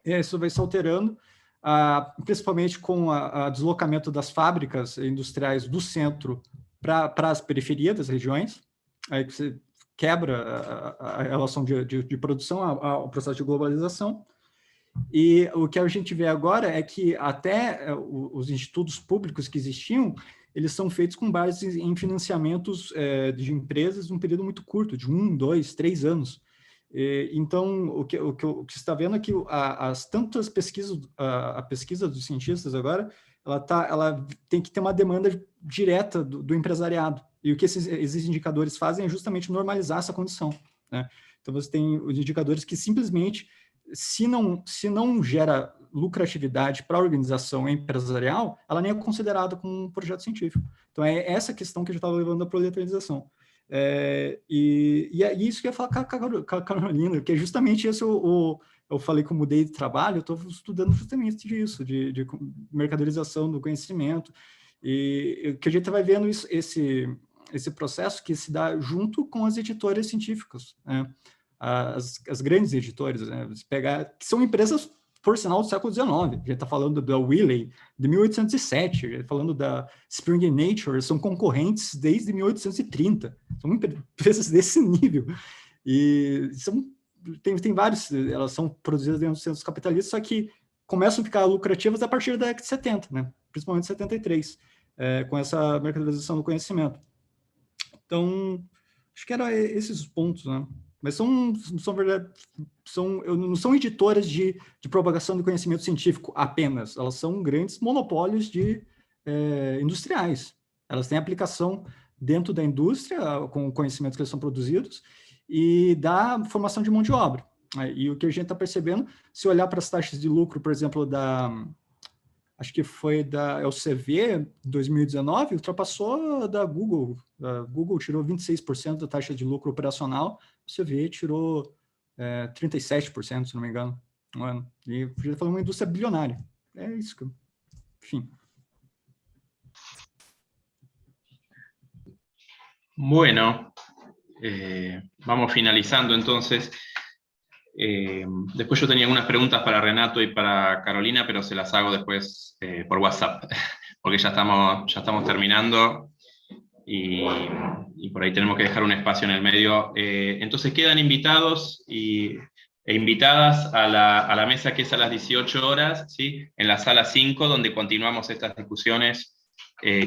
Isso vai se alterando, principalmente com o deslocamento das fábricas industriais do centro para as periferias das regiões. Aí que você quebra a relação de produção, o processo de globalização. E o que a gente vê agora é que até os institutos públicos que existiam, eles são feitos com base em financiamentos de empresas num período muito curto, de 1, 2, 3 anos. Então, o que você está vendo é que tantas pesquisas, a pesquisa dos cientistas agora, ela tem que ter uma demanda direta do empresariado. E o que esses indicadores fazem é justamente normalizar essa condição, né? Então, você tem os indicadores que simplesmente, se não gera lucratividade para a organização empresarial, ela nem é considerada como um projeto científico. Então, é essa questão que a gente estava levando à proletarização. E é isso que eu ia falar com a Carolina, que é justamente esse eu falei que eu mudei de trabalho, eu estou estudando justamente disso, de mercadorização do conhecimento, e que a gente vai vendo esse processo que se dá junto com as editoras científicas, né? As grandes editoras, né? Que são empresas, por sinal, do século XIX. A gente está falando da Wiley, de 1807, a gente está falando da Spring Nature, são concorrentes desde 1830. São empresas desse nível. E tem vários, elas são produzidas dentro dos centros capitalistas, só que começam a ficar lucrativas a partir da década de 70, né? Principalmente 73, com essa mercadorização do conhecimento. Então, acho que eram esses os pontos, né? Mas não são editoras de propagação do conhecimento científico apenas, elas são grandes monopólios industriais. Elas têm aplicação dentro da indústria, com conhecimentos que eles são produzidos, e da formação de mão de obra. E o que a gente está percebendo, se olhar para as taxas de lucro, por exemplo, acho que foi da LCV, em 2019, ultrapassou da Google. A Google tirou 26% da taxa de lucro operacional, a LCV tirou 37%, se não me engano, no ano. E a gente falou uma indústria bilionária. É isso que... Enfim. Bueno, vamos finalizando entonces. Después yo tenía algunas preguntas para Renato y para Carolina, pero se las hago después por WhatsApp, porque ya estamos terminando y por ahí tenemos que dejar un espacio en el medio. Entonces quedan invitados e invitadas a la mesa que es a las 18 horas, ¿sí? En la sala 5, donde continuamos estas discusiones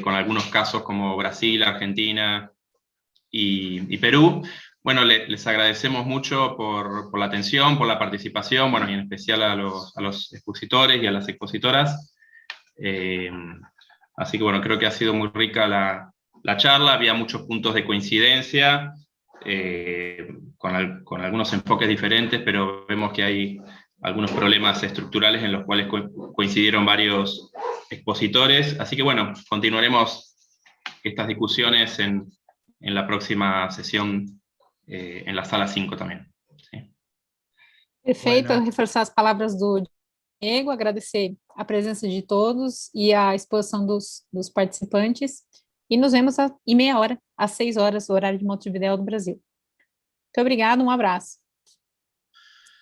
con algunos casos como Brasil, Argentina y Perú. Bueno, les agradecemos mucho por la atención, por la participación, bueno, y en especial a los expositores y a las expositoras. Así que bueno, creo que ha sido muy rica la charla, había muchos puntos de coincidencia, con algunos enfoques diferentes, pero vemos que hay algunos problemas estructurales en los cuales coincidieron varios expositores. Así que bueno, continuaremos estas discusiones en la próxima sesión em la sala 5 também. Sim. Perfeito, bueno. Reforçar as palavras do Diego, agradecer a presença de todos e a exposição dos participantes, e nos vemos em meia hora, às 6 horas, o horário de Montevidéu do Brasil. Muito obrigada, um abraço.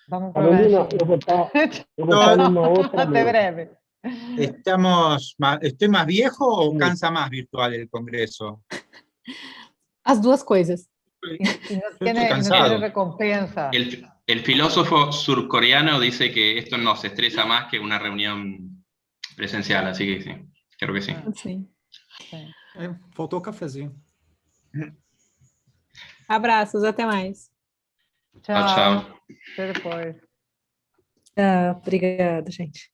Vamos Carolina, eu vou estar numa outra Até breve. ¿Estoy más viejo o cansa más virtual el Congreso? As duas coisas. Y no tiene recompensa. El filósofo surcoreano dice que esto nos estresa más que una reunión presencial, así que sí, creo que sí. Sí. Faltou o cafezinho. Abraços, até mais. Tchau, tchau. Até depois. Obrigada, gente.